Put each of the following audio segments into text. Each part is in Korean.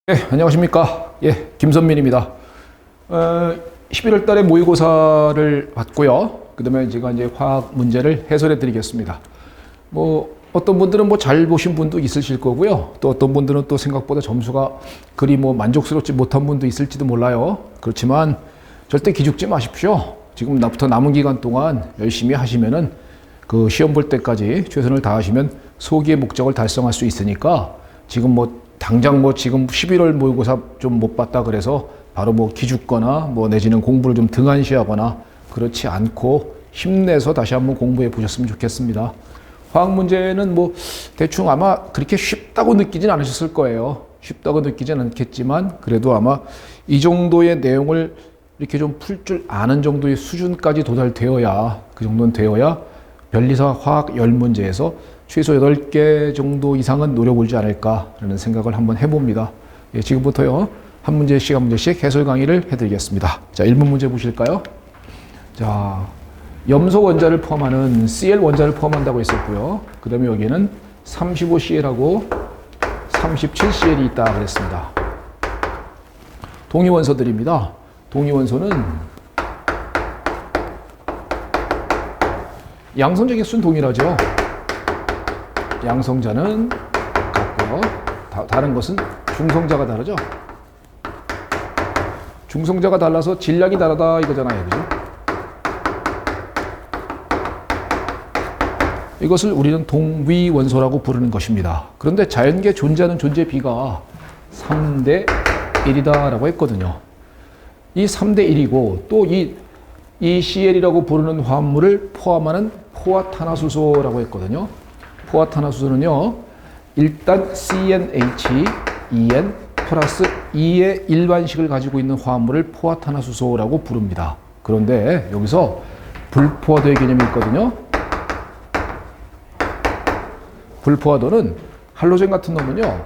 네, 안녕하십니까. 예, 김선민입니다. 11월 달에 모의고사를 받고요. 그 다음에 제가 이제 화학 문제를 해설해 드리겠습니다. 어떤 분들은 잘 보신 분도 있으실 거고요. 또 어떤 분들은 또 생각보다 점수가 그리 만족스럽지 못한 분도 있을지도 몰라요. 그렇지만 절대 기죽지 마십시오. 지금 나부터 남은 기간 동안 열심히 하시면은 그 시험 볼 때까지 최선을 다하시면 소기의 목적을 달성할 수 있으니까 지금 당장 지금 11월 모의고사 좀 못 봤다 그래서 바로 기죽거나 내지는 공부를 좀 등한시하거나 그렇지 않고 힘내서 다시 한번 공부해 보셨으면 좋겠습니다. 화학 문제는 대충 아마 그렇게 쉽다고 느끼진 않으셨을 거예요. 쉽다고 느끼진 않겠지만 그래도 아마 이 정도의 내용을 이렇게 좀 풀 줄 아는 정도의 수준까지 도달되어야, 그 정도는 되어야 변리사 화학 10문제에서 최소 8개 정도 이상은 노려보지 않을까라는 생각을 한번 해봅니다. 예, 지금부터요. 한 문제씩 한 문제씩 해설 강의를 해드리겠습니다. 자, 1번 문제 보실까요? 자, 염소 원자를 포함하는 Cl 원자를 포함한다고 했었고요. 그 다음에 여기는 35Cl하고 37Cl이 있다 그랬습니다. 동위원소들입니다. 동위원소는 양성자 개수는 동일하죠. 양성자는 같고요. 다른 것은 중성자가 다르죠. 중성자가 달라서 질량이 다르다 이거잖아요. 그죠? 이것을 우리는 동위원소라고 부르는 것입니다. 그런데 자연계에 존재하는 존재 비가 3대 1이다라고 했거든요. 이 3대 1이고 또 이 CL이라고 부르는 화합물을 포함하는 포화탄화수소라고 했거든요. 포화탄화수소는요, 일단 CnH, En 플러스 2의 일반식을 가지고 있는 화합물을 포화탄화수소라고 부릅니다. 그런데 여기서 불포화도의 개념이 있거든요. 불포화도는 할로젠 같은 놈은요,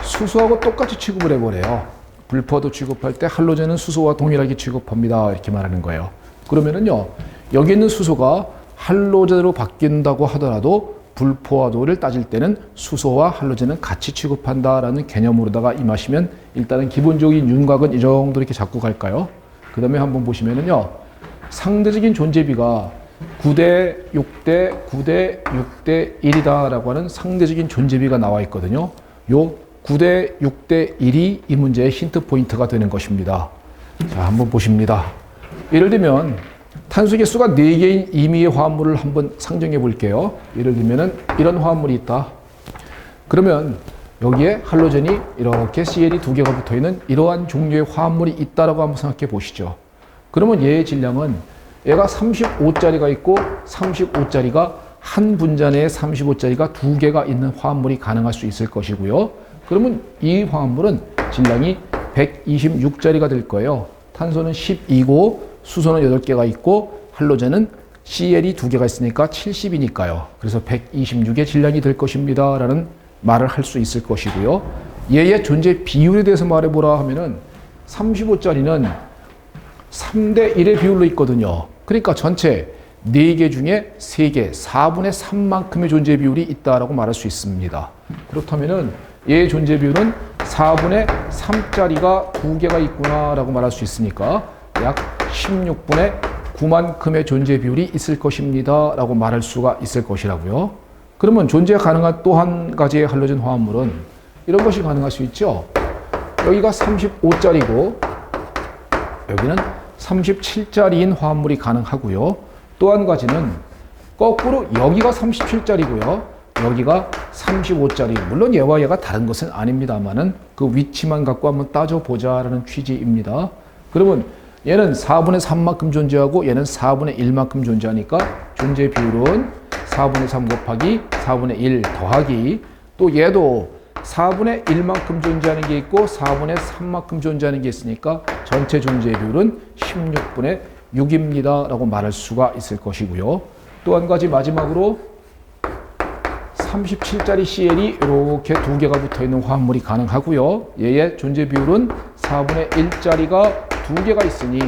수소하고 똑같이 취급을 해버려요. 불포화도 취급할 때 할로젠은 수소와 동일하게 취급합니다. 이렇게 말하는 거예요. 그러면은요, 여기 있는 수소가 할로젠으로 바뀐다고 하더라도 불포화도를 따질 때는 수소와 할로젠은 같이 취급한다라는 개념으로다가 임하시면 일단은 기본적인 윤곽은 이 정도 이렇게 잡고 갈까요? 그 다음에 한번 보시면은요, 상대적인 존재비가 9대 6대 9대 6대 1이다라고 하는 상대적인 존재비가 나와 있거든요. 요 9대 6대 1이 이 문제의 힌트 포인트가 되는 것입니다. 자, 한번 보십니다. 예를 들면 탄소 개수가 4개인 임의의 화합물을 한번 상정해 볼게요. 예를 들면은 이런 화합물이 있다. 그러면 여기에 할로젠이 이렇게 Cl이 2개가 붙어 있는 이러한 종류의 화합물이 있다라고 한번 생각해 보시죠. 그러면 얘의 질량은 얘가 35짜리가 있고 35짜리가 한 분자 내에 35짜리가 2개가 있는 화합물이 가능할 수 있을 것이고요. 그러면 이 화합물은 질량이 126짜리가 될 거예요. 탄소는 12고 수소는 8개가 있고 할로젠은 Cl이 2개가 있으니까 70이니까요. 그래서 126의 질량이 될 것입니다. 라는 말을 할 수 있을 것이고요. 얘의 존재 비율에 대해서 말해보라 하면은 35짜리는 3대 1의 비율로 있거든요. 그러니까 전체 4개 중에 3개, 4분의 3만큼의 존재 비율이 있다라고 말할 수 있습니다. 그렇다면은 얘의 존재 비율은 4분의 3짜리가 2개가 있구나라고 말할 수 있으니까 약 16분의 9만큼의 존재 비율이 있을 것입니다. 라고 말할 수가 있을 것이라고요. 그러면 존재 가능한 또 한 가지의 할로젠 화합물은 이런 것이 가능할 수 있죠. 여기가 35짜리고 여기는 37짜리인 화합물이 가능하고요. 또 한 가지는 거꾸로 여기가 37짜리고요. 여기가 35짜리. 물론 얘와 얘가 다른 것은 아닙니다만은 그 위치만 갖고 한번 따져보자라는 취지입니다. 그러면 얘는 4분의 3만큼 존재하고 얘는 4분의 1만큼 존재하니까 존재 비율은 4분의 3 곱하기 4분의 1 더하기 또 얘도 4분의 1만큼 존재하는 게 있고 4분의 3만큼 존재하는 게 있으니까 전체 존재 비율은 16분의 6입니다. 라고 말할 수가 있을 것이고요. 또 한 가지 마지막으로 37짜리 CL이 이렇게 2개가 붙어 있는 화합물이 가능하고요. 얘의 존재 비율은 4분의 1짜리가 2개가 있으니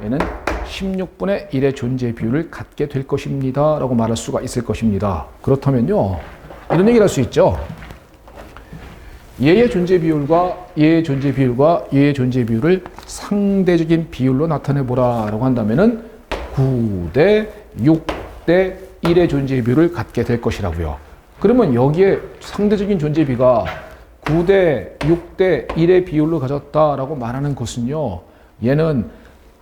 얘는 16분의 1의 존재 비율을 갖게 될 것입니다. 라고 말할 수가 있을 것입니다. 그렇다면요, 이런 얘기를 할 수 있죠. 얘의 존재 비율과 얘의 존재 비율과 얘의 존재 비율을 상대적인 비율로 나타내 보라라고 한다면은 9대 6대 1의 존재 비율을 갖게 될 것이라고요. 그러면 여기에 상대적인 존재 비가 9대 6대 1의 비율로 가졌다라고 말하는 것은요. 얘는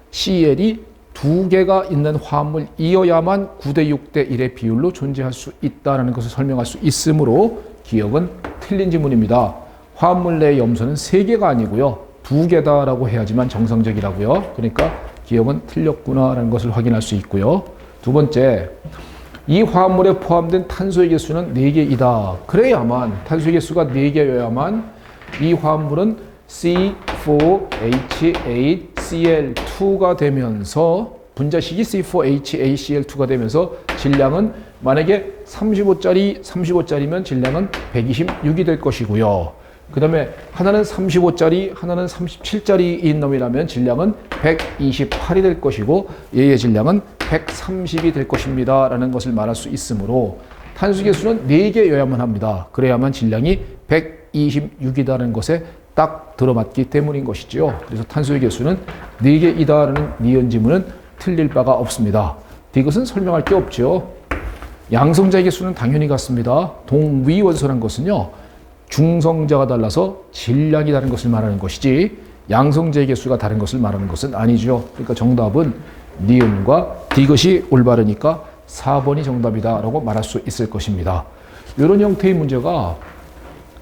CL이 두 개가 있는 화합물이어야만 9대 6대 1의 비율로 존재할 수 있다는 것을 설명할 수 있으므로 기억은 틀린 지문입니다. 화합물 내의 염소는 3개가 아니고요. 2개다라고 해야지만 정상적이라고요. 그러니까 기억은 틀렸구나라는 것을 확인할 수 있고요. 두 번째, 이 화합물에 포함된 탄소의 개수는 4개이다. 그래야만, 탄소의 개수가 4개여야만 이 화합물은 C4H8Cl2가 되면서 분자식이 C4H8Cl2가 되면서 질량은 만약에 35짜리면 질량은 126이 될 것이고요. 그 다음에 하나는 35짜리, 하나는 37짜리인 놈이라면 질량은 128이 될 것이고 얘의 질량은 130이 될 것입니다. 라는 것을 말할 수 있으므로 탄소 개수는 4개여야만 합니다. 그래야만 질량이 126이라는 것에 딱 들어맞기 때문인 것이죠. 그래서 탄소의 개수는 4개이다라는 니은 지문은 틀릴 바가 없습니다. 이것은 설명할 게 없죠. 양성자의 개수는 당연히 같습니다. 동위 원소란 것은요. 중성자가 달라서 질량이 다른 것을 말하는 것이지 양성자의 개수가 다른 것을 말하는 것은 아니죠. 그러니까 정답은 니은과 이것이 올바르니까 4번이 정답이다라고 말할 수 있을 것입니다. 이런 형태의 문제가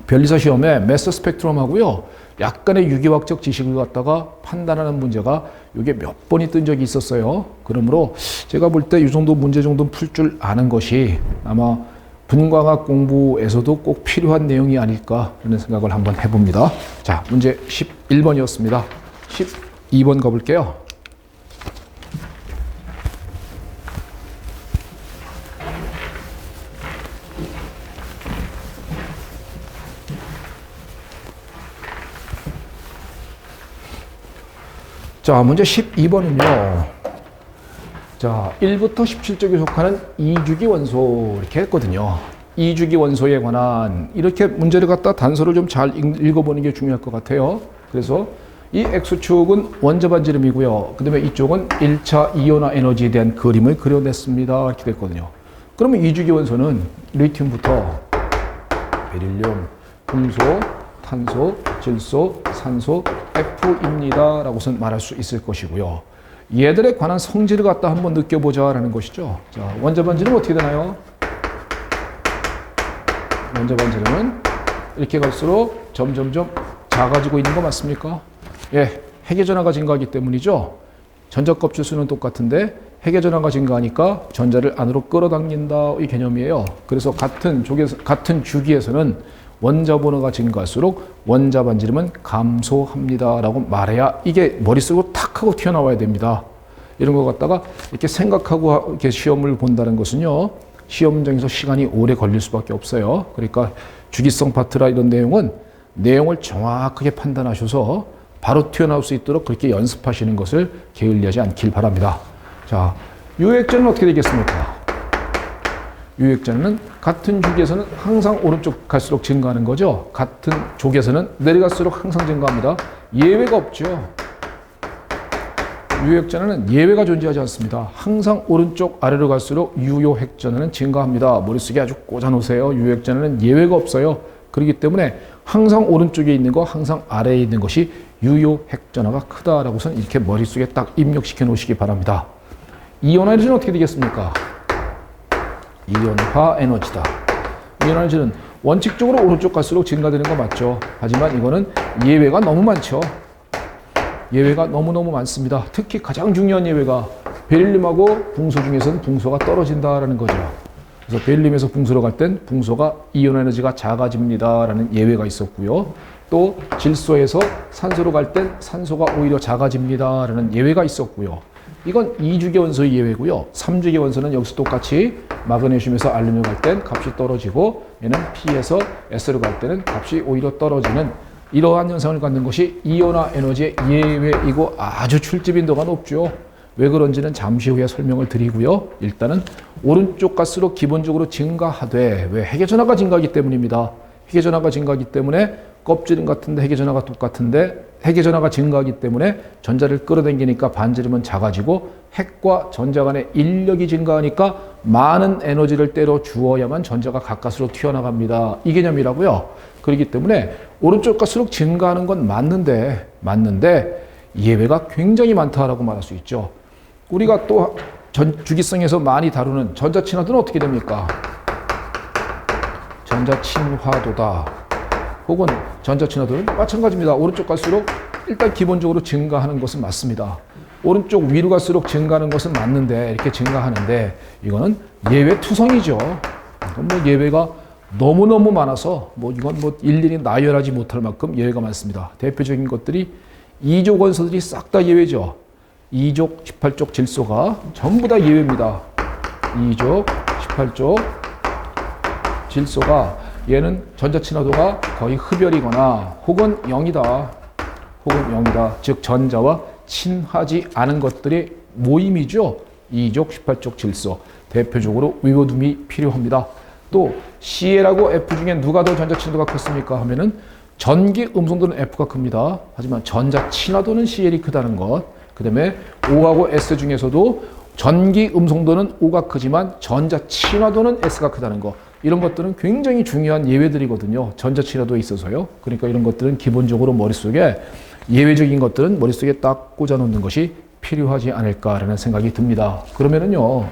변리사 시험에 매스 스펙트럼하고요. 약간의 유기화학적 지식을 갖다가 판단하는 문제가 이게 몇 번이 뜬 적이 있었어요. 그러므로 제가 볼 때 이 정도 문제 정도는 풀 줄 아는 것이 아마 분광학 공부에서도 꼭 필요한 내용이 아닐까라는 생각을 한번 해봅니다. 자, 문제 11번이었습니다. 12번 가볼게요. 자, 문제 12번은요. 자, 1부터 17쪽에 속하는 이주기 원소 이렇게 했거든요. 이주기 원소에 관한 이렇게 문제를 갖다 단서를 좀 잘 읽어보는 게 중요할 것 같아요. 그래서 이 X축은 원자 반지름이고요. 그 다음에 이쪽은 1차 이온화 에너지에 대한 그림을 그려냈습니다. 이렇게 됐거든요. 그러면 이주기 원소는 리튬부터 베릴륨, 금소, 탄소, 질소, 산소, F입니다. 라고선 말할 수 있을 것이고요. 얘들에 관한 성질을 갖다 한번 느껴보자라는 것이죠. 자, 원자 반지름은 어떻게 되나요? 원자 반지름은 이렇게 갈수록 점점점 작아지고 있는 거 맞습니까? 예, 핵의 전하가 증가하기 때문이죠. 전자 껍질 수는 똑같은데 핵의 전하가 증가하니까 전자를 안으로 끌어당긴다 이 개념이에요. 그래서 같은 주기에서는 원자 번호가 증가할수록 원자 반지름은 감소합니다라고 말해야 이게 머릿속으로 탁 하고 튀어나와야 됩니다. 이런 거 갖다가 이렇게 생각하고 이렇게 시험을 본다는 것은요. 시험장에서 시간이 오래 걸릴 수밖에 없어요. 그러니까 주기성 파트라 이런 내용을 정확하게 판단하셔서 바로 튀어나올 수 있도록 그렇게 연습하시는 것을 게을리하지 않길 바랍니다. 자, 유액전은 어떻게 되겠습니까? 유액전은 같은 주기에서는 항상 오른쪽 갈수록 증가하는 거죠. 같은 족에서는 내려갈수록 항상 증가합니다. 예외가 없죠. 유액전에는 예외가 존재하지 않습니다. 항상 오른쪽 아래로 갈수록 유효핵전에는 증가합니다. 머릿속에 아주 꽂아놓으세요. 유효핵전에는 예외가 없어요. 그렇기 때문에 항상 오른쪽에 있는 거, 항상 아래에 있는 것이 유효핵전화가 크다라고서는 이렇게 머릿속에 딱 입력시켜 놓으시기 바랍니다. 이온화 에너지는 어떻게 되겠습니까? 이온화 에너지다. 이온화 에너지는 원칙적으로 오른쪽 갈수록 증가되는 거 맞죠? 하지만 이거는 예외가 너무 많죠. 예외가 너무너무 많습니다. 특히 가장 중요한 예외가 베릴륨하고 붕소 중에서는 붕소가 떨어진다라는 거죠. 그래서 베릴륨에서 붕소로 갈 땐 붕소가 이온 에너지가 작아집니다라는 예외가 있었고요. 또 질소에서 산소로 갈 땐 산소가 오히려 작아집니다라는 예외가 있었고요. 이건 2주기 원소의 예외고요. 3주기 원소는 여기서 똑같이 마그네슘에서 알루미늄 갈 땐 값이 떨어지고 얘는 P에서 S로 갈 때는 값이 오히려 떨어지는 이러한 현상을 갖는 것이 이온화 에너지의 예외이고 아주 출제빈도가 높죠. 왜 그런지는 잠시 후에 설명을 드리고요. 일단은 오른쪽 갈수록 기본적으로 증가하되 왜 핵의 전하가 증가하기 때문입니다. 핵의 전하가 증가하기 때문에 껍질 같은데 핵의 전하가 똑같은데 핵의 전하가 증가하기 때문에 전자를 끌어당기니까 반지름은 작아지고 핵과 전자 간의 인력이 증가하니까 많은 에너지를 때려 주어야만 전자가 가까스로 튀어나갑니다. 이 개념이라고요. 그렇기 때문에 오른쪽 갈수록 증가하는 건 맞는데 예외가 굉장히 많다라고 말할 수 있죠. 우리가 또 주기성에서 많이 다루는 전자친화도는 어떻게 됩니까? 전자친화도다. 혹은 전자친화도는 마찬가지입니다. 오른쪽 갈수록 일단 기본적으로 증가하는 것은 맞습니다. 오른쪽 위로 갈수록 증가하는 것은 맞는데 이렇게 증가하는데 이거는 예외 투성이죠. 뭐 예외가 너무너무 많아서 이건 일일이 나열하지 못할 만큼 예외가 많습니다. 대표적인 것들이 2족 원소들이 싹 다 예외죠. 2족, 18족 질소가 전부 다 예외입니다. 2족, 18족 질소가 얘는 전자친화도가 거의 흡열이거나 혹은 0이다. 즉 전자와 친하지 않은 것들의 모임이죠. 2족, 18족 질소. 대표적으로 위고둠이 필요합니다. 또 Cl하고 F 중에 누가 더 전자친화도가 컸습니까? 하면은 전기 음성도는 F가 큽니다. 하지만 전자 친화도는 Cl이 크다는 것. 그 다음에 O하고 S 중에서도 전기 음성도는 O가 크지만 전자 친화도는 S가 크다는 것. 이런 것들은 굉장히 중요한 예외들이거든요. 전자 친화도에 있어서요. 그러니까 이런 것들은 기본적으로 머릿속에 예외적인 것들은 머릿속에 딱 꽂아 놓는 것이 필요하지 않을까라는 생각이 듭니다. 그러면은요.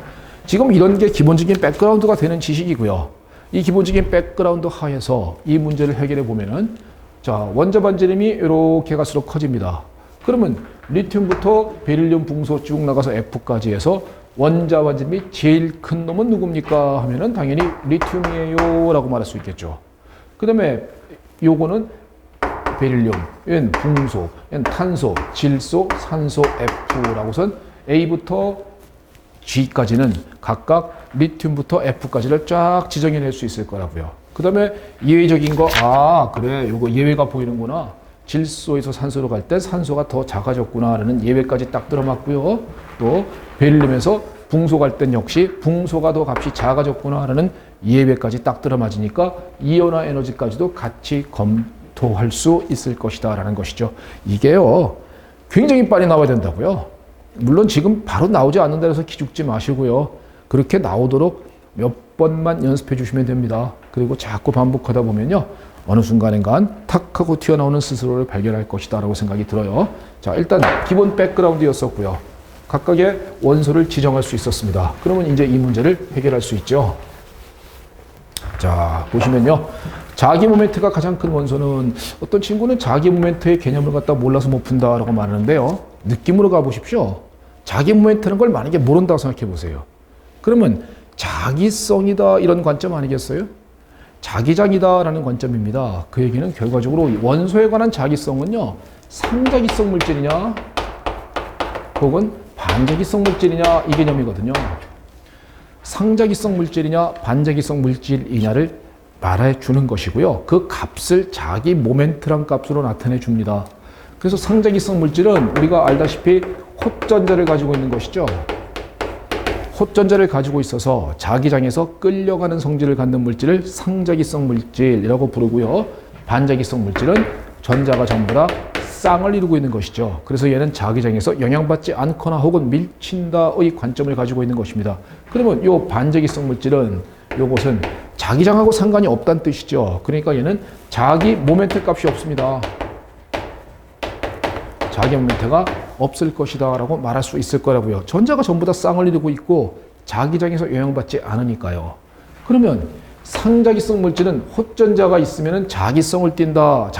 지금 이런 게 기본적인 백그라운드가 되는 지식이고요. 이 기본적인 백그라운드 하에서 이 문제를 해결해 보면은 자, 원자 반지름이 이렇게 갈수록 커집니다. 그러면 리튬부터 베릴륨, 붕소 쭉 나가서 F까지 해서 원자 반지름이 제일 큰 놈은 누굽니까? 하면은 당연히 리튬이에요 라고 말할 수 있겠죠. 그 다음에 요거는 베릴륨, 얘는 붕소, 얘는 탄소, 질소, 산소, F라고선 A부터 G까지는 각각 리튬부터 F까지를 쫙 지정해낼 수 있을 거라고요. 그 다음에 예외적인 거, 그래, 요거 예외가 보이는구나. 질소에서 산소로 갈 때 산소가 더 작아졌구나라는 예외까지 딱 들어맞고요. 또 베릴륨에서 붕소 갈 땐 역시 붕소가 더 값이 작아졌구나라는 예외까지 딱 들어맞으니까 이온화 에너지까지도 같이 검토할 수 있을 것이다라는 것이죠. 이게요, 굉장히 빨리 나와야 된다고요. 물론 지금 바로 나오지 않는다 해서 기죽지 마시고요. 그렇게 나오도록 몇 번만 연습해 주시면 됩니다. 그리고 자꾸 반복하다 보면요. 어느 순간인간 탁 하고 튀어나오는 스스로를 발견할 것이다 라고 생각이 들어요. 자, 일단 기본 백그라운드였었고요. 각각의 원소를 지정할 수 있었습니다. 그러면 이제 이 문제를 해결할 수 있죠. 자, 보시면요. 자기 모멘트가 가장 큰 원소는 어떤 친구는 자기 모멘트의 개념을 갖다 몰라서 못 푼다라고 말하는데요. 느낌으로 가보십시오. 자기 모멘트는 걸 만약에 모른다고 생각해 보세요. 그러면 자기성이다 이런 관점 아니겠어요? 자기장이다라는 관점입니다. 그 얘기는 결과적으로 원소에 관한 자기성은요. 상자기성 물질이냐 혹은 반자기성 물질이냐 이 개념이거든요. 상자기성 물질이냐 반자기성 물질이냐를 말해 주는 것이고요. 그 값을 자기 모멘트란 값으로 나타내 줍니다. 그래서 상자기성 물질은 우리가 알다시피 헛전자를 가지고 있는 것이죠. 헛전자를 가지고 있어서 자기장에서 끌려가는 성질을 갖는 물질을 상자기성 물질이라고 부르고요. 반자기성 물질은 전자가 전부 다 쌍을 이루고 있는 것이죠. 그래서 얘는 자기장에서 영향받지 않거나 혹은 밀친다의 관점을 가지고 있는 것입니다. 그러면 이 반자기성 물질은 요것은 자기장하고 상관이 없다는 뜻이죠. 그러니까 얘는 자기 모멘트 값이 없습니다. 자기 모멘트가 없을 것이다 라고 말할 수 있을 거라고요. 전자가 전부 다 쌍을 이루고 있고 자기장에서 영향받지 않으니까요. 그러면 상자기성 물질은 헛전자가 있으면 자기성을 띈다.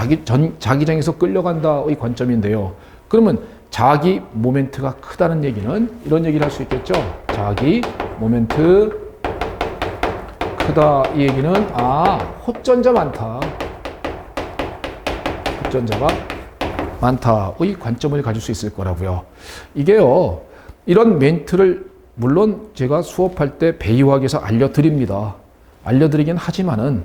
자기장에서 끌려간다의 관점인데요. 그러면 자기 모멘트가 크다는 얘기는 이런 얘기를 할 수 있겠죠. 자기 모멘트 크다. 이 얘기는 헛전자 많다. 헛전자가 많다의 관점을 가질 수 있을 거라고요. 이게요. 이런 멘트를 물론 제가 수업할 때 배이화학에서 알려드립니다. 알려드리긴 하지만은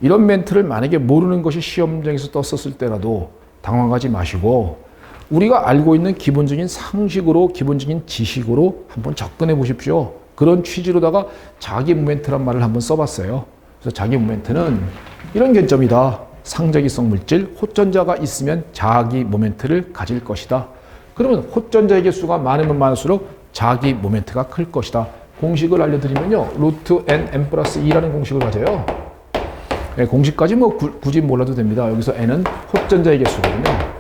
이런 멘트를 만약에 모르는 것이 시험장에서 떴었을 때라도 당황하지 마시고 우리가 알고 있는 기본적인 상식으로 기본적인 지식으로 한번 접근해 보십시오. 그런 취지로다가 자기 모멘트란 말을 한번 써봤어요. 그래서 자기 모멘트는 이런 개점이다. 상자기성 물질, 호전자가 있으면 자기 모멘트를 가질 것이다. 그러면 호전자의 개수가 많으면 많을수록 자기 모멘트가 클 것이다. 공식을 알려드리면요. 루트 n 플러스 2라는 공식을 가져요. 네, 공식까지 뭐 굳이 몰라도 됩니다. 여기서 n은 호전자의 개수거든요.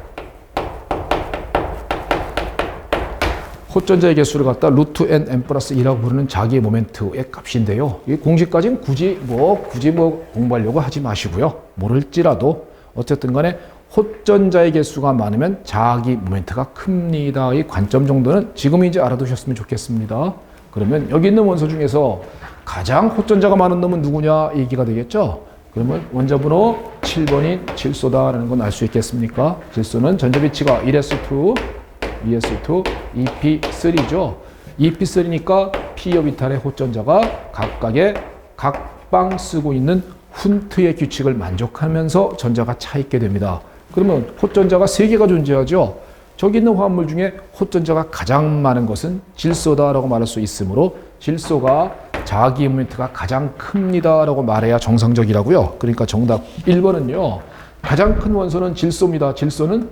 호전자의 개수를 갖다 루트 n 플러스 2라고 부르는 자기의 모멘트의 값인데요. 이 공식까지는 굳이 공부하려고 하지 마시고요. 모를지라도 어쨌든 간에 호전자의 개수가 많으면 자기 모멘트가 큽니다. 이 관점 정도는 지금 이제 알아두셨으면 좋겠습니다. 그러면 여기 있는 원소 중에서 가장 호전자가 많은 놈은 누구냐 얘기가 되겠죠. 그러면 원자번호 7번인 질소다라는 건 알 수 있겠습니까? 질소는 전자비치가 1s2, 2s2, EP3죠. EP3니까 P오비탈의 호전자가 각각의 각방 쓰고 있는 훈트의 규칙을 만족하면서 전자가 차 있게 됩니다. 그러면 호전자가 3개가 존재하죠. 저기 있는 화합물 중에 호전자가 가장 많은 것은 질소다라고 말할 수 있으므로 질소가 자기 모멘트가 가장 큽니다라고 말해야 정상적이라고요. 그러니까 정답 1번은요. 가장 큰 원소는 질소입니다. 질소는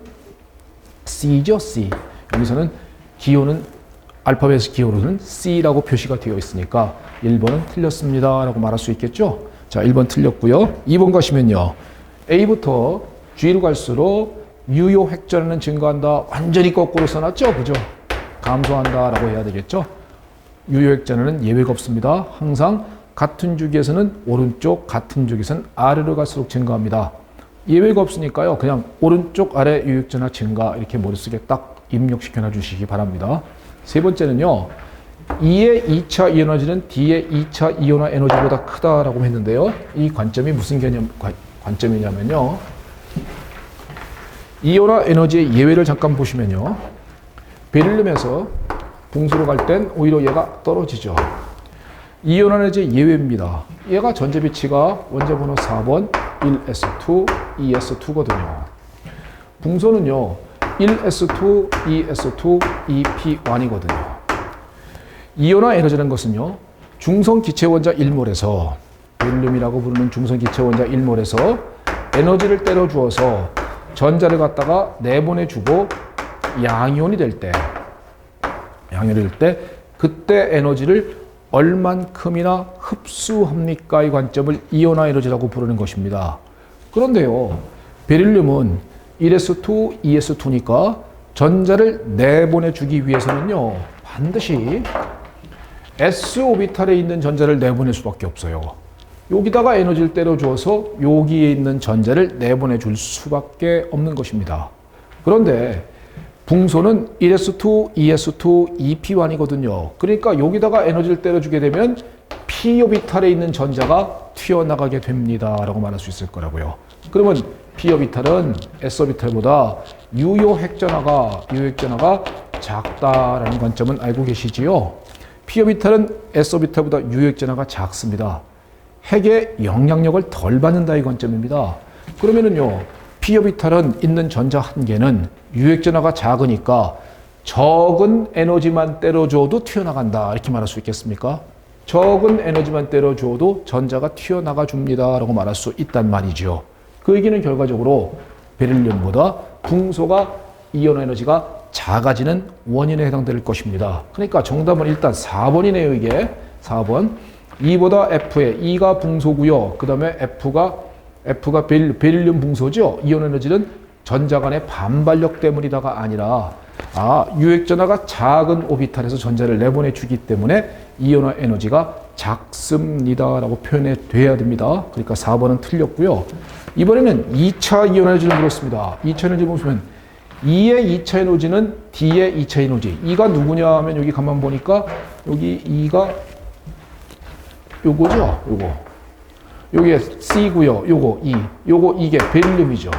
C죠, C. 여기서는 기호는 알파벳 기호로는 C라고 표시가 되어 있으니까 1번은 틀렸습니다 라고 말할 수 있겠죠. 자, 1번 틀렸고요. 2번 가시면요. A부터 G로 갈수록 유효 획전에는 증가한다. 완전히 거꾸로 써놨죠. 그죠? 감소한다 라고 해야 되겠죠. 유효 획전에는 예외가 없습니다. 항상 같은 주기에서는 오른쪽, 같은 주기에서는 아래로 갈수록 증가합니다. 예외가 없으니까요. 그냥 오른쪽 아래 유효 획전화 증가 이렇게 머릿속에 딱 입력시켜 주시기 바랍니다. 세 번째는요. E의 2차 이온화질은 D의 2차 이온화 에너지보다 크다라고 했는데요. 이 관점이 무슨 관점이냐면요. 이온화 에너지의 예외를 잠깐 보시면요. 베릴륨에서 붕소로 갈 땐 오히려 얘가 떨어지죠. 이온화 에너지의 예외입니다. 얘가 전자비치가 원자번호 4번 1s2, 2s2거든요. 붕소는요. 1s2, 2s2, 2p1이거든요. 이온화 에너지라는 것은요. 중성 기체 원자 1몰에서 베릴륨이라고 부르는 중성 기체 원자 1몰에서 에너지를 때려 주어서 전자를 갖다가 내보내주고 양이온이 될 때 그때 에너지를 얼만큼이나 흡수합니까? 이 관점을 이온화 에너지라고 부르는 것입니다. 그런데요. 베릴륨은 1s2, 2s2니까 전자를 내보내주기 위해서는요. 반드시 s 오비탈에 있는 전자를 내보낼 수밖에 없어요. 여기다가 에너지를 때려주어서 여기에 있는 전자를 내보내줄 수밖에 없는 것입니다. 그런데 붕소는 1s2, 2s2, 2p1이거든요. 그러니까 여기다가 에너지를 때려주게 되면 p오비탈에 있는 전자가 튀어나가게 됩니다. 라고 말할 수 있을 거라고요. 그러면 p오비탈은 s오비탈보다 유효 핵전화가 작다라는 관점은 알고 계시지요? p오비탈은 s오비탈보다 유효 핵전화가 작습니다. 핵의 영향력을 덜 받는다 이 관점입니다. 그러면은요, p오비탈은 있는 전자 한 개는 유핵전화가 작으니까 적은 에너지만 때려줘도 튀어나간다 이렇게 말할 수 있겠습니까? 적은 에너지만 때려줘도 전자가 튀어나가 줍니다 라고 말할 수 있단 말이죠. 그 얘기는 결과적으로 베릴륨보다 붕소가 이온 에너지가 작아지는 원인에 해당될 것입니다. 그러니까 정답은 일단 4번이네요. 이게 4번. 2보다 F에 2가 붕소고요. 그 다음에 F가 베릴륨 붕소죠. 이온 에너지는 전자 간의 반발력 때문이다가 아니라 유핵전화가 작은 오비탈에서 전자를 내보내주기 때문에 이온화 에너지가 작습니다 라고 표현해 돼야 됩니다. 그러니까 4번은 틀렸고요. 이번에는 2차 이온 에너지를 물었습니다. 2차 에너지 보시면 2의 2차 에너지는 D의 2차 에너지. 2가 누구냐 하면 여기 가만 보니까 여기 2가 요거죠. 요게 C고요. 요거 2. 요거 이게 베릴륨이죠.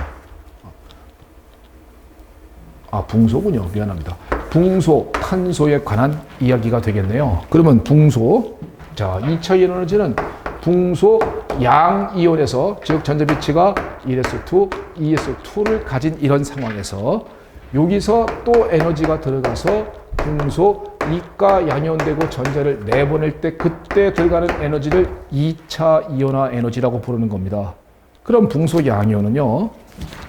붕소군요. 미안합니다. 붕소, 탄소에 관한 이야기가 되겠네요. 그러면 붕소. 자, 2차 이온 에너지는 붕소 양이온에서, 즉 전자비치가 1s2, 2s2를 가진 이런 상황에서 여기서 또 에너지가 들어가서 붕소 이가 양이온되고 전자를 내보낼 때 그때 들어가는 에너지를 2차 이온화 에너지라고 부르는 겁니다. 그럼 붕소 양이온은요.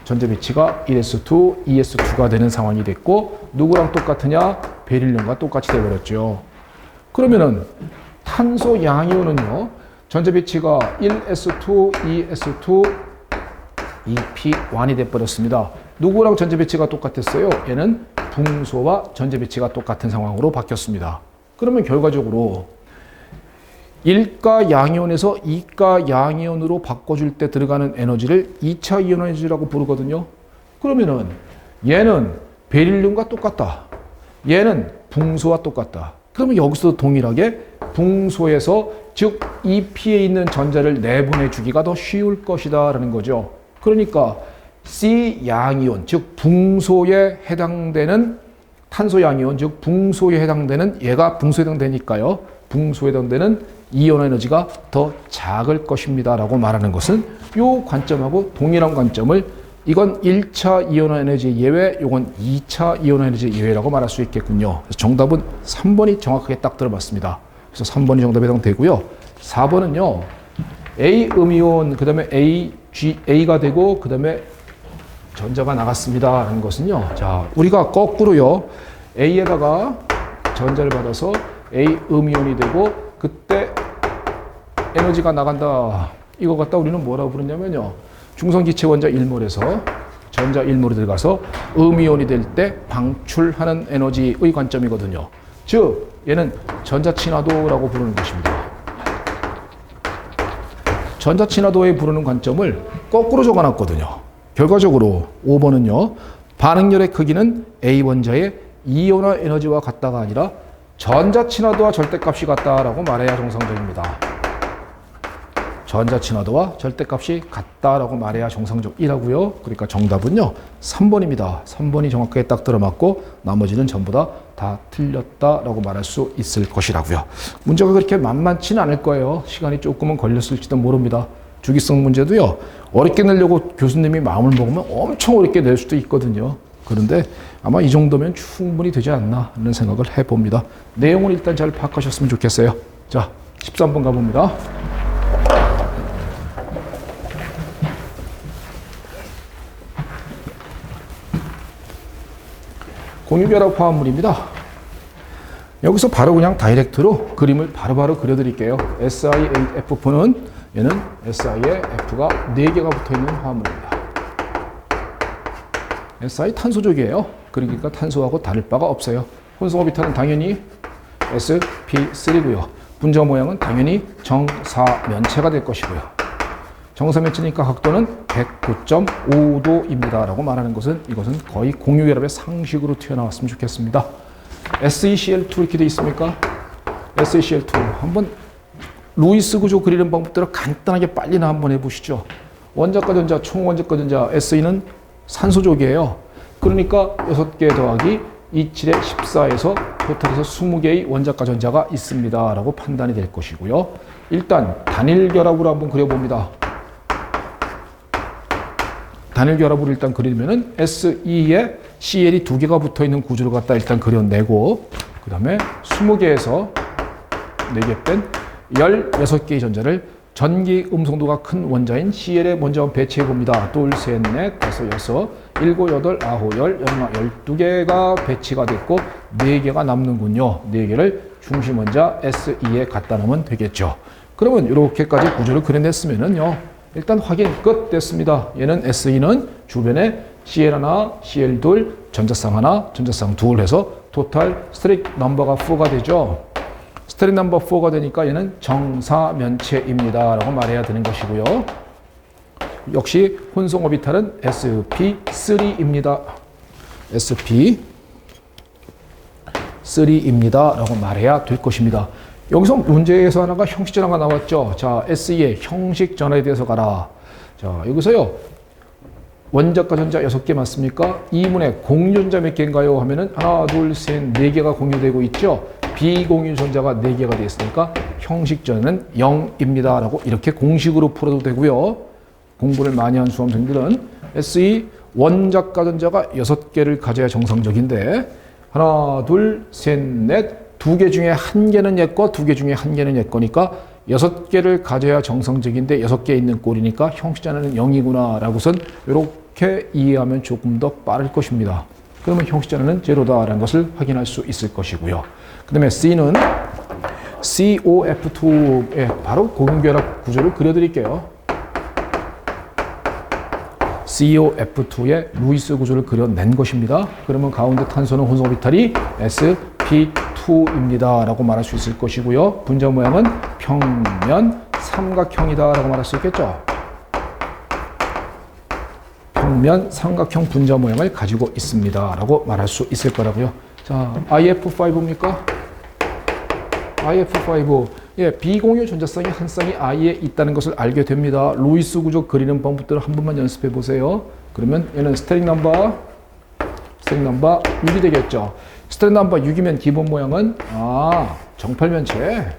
전자 배치가 1s2, 2s2가 되는 상황이 됐고 누구랑 똑같으냐? 베릴륨과 똑같이 되어버렸죠. 그러면은 탄소 양이온은요. 전자 배치가 1s2, 2s2, 2p1이 돼버렸습니다. 누구랑 전자 배치가 똑같았어요? 얘는 붕소와 전자 배치가 똑같은 상황으로 바뀌었습니다. 그러면 결과적으로 1가 양이온에서 2가 양이온으로 바꿔줄 때 들어가는 에너지를 2차 이온 에너지라고 부르거든요. 그러면은 얘는 베릴륨과 똑같다. 얘는 붕소와 똑같다. 그러면 여기서 동일하게 붕소에서 즉 2p에 있는 전자를 내보내주기가 더 쉬울 것이다 라는 거죠. 그러니까 C 양이온 즉 붕소에 해당되는 탄소 양이온 즉 붕소에 해당되는 얘가 붕소에 해당되니까요. 붕소에 해당되는 이온 에너지가 더 작을 것입니다 라고 말하는 것은 이 관점하고 동일한 관점을 이건 1차 이온 에너지 예외, 이건 2차 이온 에너지 예외라고 말할 수 있겠군요. 그래서 정답은 3번이 정확하게 딱 들어맞습니다. 그래서 3번이 정답에 해당되고요. 4번은요. A 음이온 그 다음에 A가 되고 그 다음에 전자가 나갔습니다 라는 것은요. 자, 우리가 거꾸로요. A에다가 전자를 받아서 A 음이온이 되고 그때 에너지가 나간다. 이거 갖다 우리는 뭐라고 부르냐면요. 중성기체 원자 1몰에서 전자 1몰이 들어가서 음이온이 될 때 방출하는 에너지의 관점이거든요. 즉 얘는 전자친화도라고 부르는 것입니다. 전자친화도에 부르는 관점을 거꾸로 적어놨거든요. 결과적으로 5번은요. 반응열의 크기는 A 원자의 이온화 에너지와 같다가 아니라 전자친화도와 절대값이 같다라고 말해야 정상적입니다. 전자친화도와 절대값이 같다라고 말해야 정상적이라고요. 그러니까 정답은요. 3번입니다. 3번이 정확하게 딱 들어맞고 나머지는 전부 다 틀렸다라고 말할 수 있을 것이라고요. 문제가 그렇게 만만치는 않을 거예요. 시간이 조금은 걸렸을지도 모릅니다. 주기성 문제도요. 어렵게 내려고 교수님이 마음을 먹으면 엄청 어렵게 낼 수도 있거든요. 그런데 아마 이 정도면 충분히 되지 않나 하는 생각을 해봅니다. 내용을 일단 잘 파악하셨으면 좋겠어요. 자, 13번 가봅니다. 공유결합 화합물입니다. 여기서 바로 그냥 다이렉트로 그림을 바로바로 그려드릴게요. SiAF는 얘는 Si에 F가 4개가 붙어있는 화합물입니다. Si 탄소족이에요. 그러니까 탄소하고 다를 바가 없어요. 혼성오비탈은 당연히 sp3고요. 분자 모양은 당연히 정사면체가 될 것이고요. 정사면체니까 각도는 109.5도입니다. 라고 말하는 것은 이것은 거의 공유결합의 상식으로 튀어나왔으면 좋겠습니다. SeCl2 이렇게 돼 있습니까? SeCl2 한번 루이스 구조 그리는 방법대로 간단하게 빨리나 한번 해보시죠. 원자과 전자, 총원자과 전자 Se는 산소족이에요. 그러니까 6개 더하기 27의 14에서 토탈에서 20개의 원자과 전자가 있습니다. 라고 판단이 될 것이고요. 일단 단일 결합으로 한번 그려봅니다. 단일 결합으로 일단 그리면은 SE에 CL이 2개가 붙어 있는 구조를 갖다 일단 그려내고 그 다음에 20개에서 4개 뺀 16개의 전자를 전기 음성도가 큰 원자인 CL에 먼저 배치해 봅니다. 둘, 셋, 넷, 다섯, 여섯, 일곱, 여덟, 아홉, 열, 열하나, 12개가 배치가 됐고 4개가 남는군요. 4개를 중심 원자 SE에 갖다 놓으면 되겠죠. 그러면 이렇게까지 구조를 그려냈으면은요. 일단 확인 끝 됐습니다. 얘는 SE는 주변에 CL1, CL2, 전자쌍 하나, 전자쌍 둘 해서 토탈 스테릭 넘버가 4가 되죠. 스테릭 넘버 4가 되니까 얘는 정사면체입니다. 라고 말해야 되는 것이고요. 역시 혼성 오비탈은 sp3입니다. sp3입니다. 라고 말해야 될 것입니다. 여기서 문제에서 하나가 형식 전화가 나왔죠. 자, SE의 형식 전화에 대해서 가라. 자, 여기서요. 원자과 전자 6개 맞습니까? 이문에 공유전자 몇 개인가요? 하면은 하나, 둘, 셋, 4개가 공유되고 있죠. 비공유 전자가 4개가 되어 있으니까 형식 전화는 0입니다. 라고 이렇게 공식으로 풀어도 되고요. 공부를 많이 한 수험생들은 SE 원자과 전자가 6개를 가져야 정상적인데 하나, 둘, 셋, 넷 2개 중에 1개는 얘 거, 2개 중에 1개는 얘 거니까 6개를 가져야 정상적인데 6개 있는 꼴이니까 형식자는 0이구나 라고선 이렇게 이해하면 조금 더 빠를 것입니다. 그러면 형식자는 제로다라는 것을 확인할 수 있을 것이고요. 그 다음에 C는 COF2의 바로 고분결합 구조를 그려드릴게요. COF2의 루이스 구조를 그려낸 것입니다. 그러면 가운데 탄소는 혼성 오비탈이 sp2입니다 라고 말할 수 있을 것이고요. 분자 모양은 평면 삼각형이다 라고 말할 수 있겠죠. 평면 삼각형 분자 모양을 가지고 있습니다 라고 말할 수 있을 거라고요. 자, IF5입니까? IF5, 예, 비공유 전자쌍이 한 쌍이 I에 있다는 것을 알게 됩니다. 루이스 구조 그리는 방법들을 한 번만 연습해 보세요. 그러면 얘는 스테링 넘버 6이 되겠죠. 스테링 넘버 6이면 기본 모양은 정팔면체.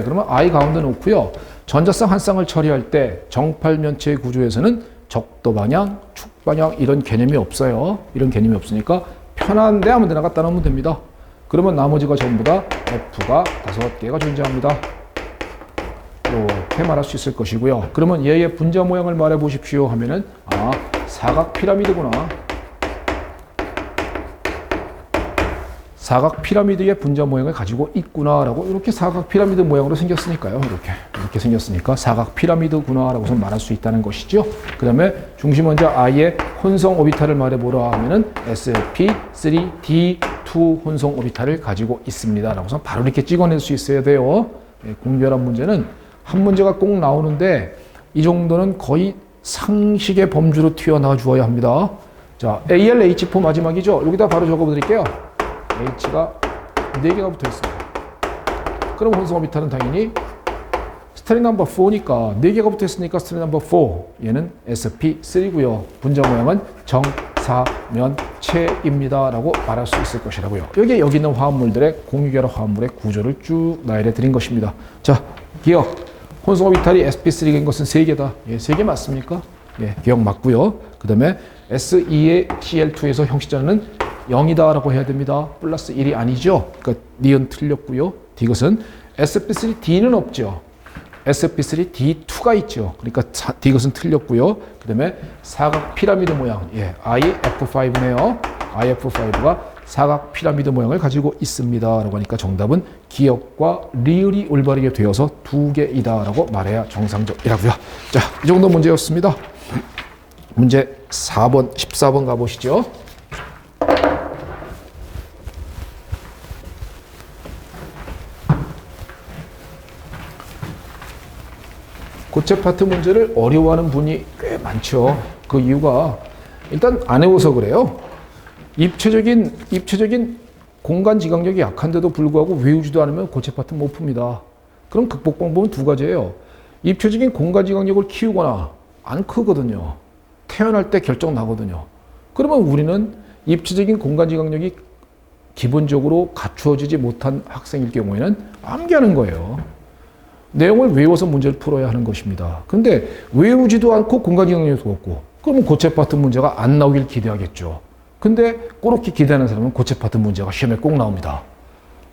그러면 I 가운데 놓고요. 전자쌍 한 쌍을 처리할 때 정팔면체 구조에서는 적도 방향, 축 방향 이런 개념이 없어요. 이런 개념이 없으니까 편한데 아무 데나 갖다 놓으면 됩니다. 그러면 나머지가 전부 다 F가 5개가 존재합니다. 이렇게 말할 수 있을 것이고요. 그러면 얘의 분자 모양을 말해 보십시오 하면은 사각 피라미드구나. 사각 피라미드의 분자 모양을 가지고 있구나라고 이렇게 사각 피라미드 모양으로 생겼으니까요. 이렇게 생겼으니까 사각 피라미드구나라고서 말할 수 있다는 것이죠. 그 다음에 중심 원자 I의 혼성 오비탈을 말해보라 하면은 sp3d2 혼성 오비탈을 가지고 있습니다라고서 바로 이렇게 찍어낼 수 있어야 돼요. 공결합 문제는 한 문제가 꼭 나오는데 이 정도는 거의 상식의 범주로 튀어나와 주어야 합니다. 자, ALH4 마지막이죠. 여기다 바로 적어드릴게요. H가 4개가 붙어 있습니다. 그럼 혼성 오비탈은 당연히 스테링 넘버 4니까 4개가 붙어 있으니까 스테링 넘버 4. 얘는 sp3고요. 분자 모양은 정사면체입니다. 라고 말할 수 있을 것이라고요. 여기 있는 화합물들의 공유결합 화합물의 구조를 쭉 나열해 드린 것입니다. 자, 기억. 혼성 오비탈이 sp3인 것은 3개다. 예, 3개 맞습니까? 예, 기억 맞고요. 그 다음에 S2의 Cl2에서 형식자는 0이다라고 해야 됩니다. 플러스 1이 아니죠. 그러니까 니은 틀렸고요. 이것은 sp3d는 없죠. sp3d2가 있죠. 그러니까 이것은 틀렸고요. 그 다음에 사각 피라미드 모양. 예, IF5네요. IF5가 사각 피라미드 모양을 가지고 있습니다. 라고 하니까 정답은 기역과 리을이 올바르게 되어서 2개이다 라고 말해야 정상적이라고요. 자, 이 정도 문제였습니다. 문제 4번, 14번 가보시죠. 고체 파트 문제를 어려워하는 분이 꽤 많죠. 그 이유가 일단 안 해워서 그래요. 입체적인 공간 지각력이 약한데도 불구하고 외우지도 않으면 고체 파트 못 풉니다. 그럼 극복 방법은 2가지예요. 입체적인 공간 지각력을 키우거나 안 크거든요. 태어날 때 결정 나거든요. 그러면 우리는 입체적인 공간 지각력이 기본적으로 갖추어지지 못한 학생일 경우에는 암기하는 거예요. 내용을 외워서 문제를 풀어야 하는 것입니다. 근데 외우지도 않고 공간 지각력도 없고 그러면 고체 파트 문제가 안 나오길 기대하겠죠. 근데 그렇게 기대하는 사람은 고체 파트 문제가 시험에 꼭 나옵니다.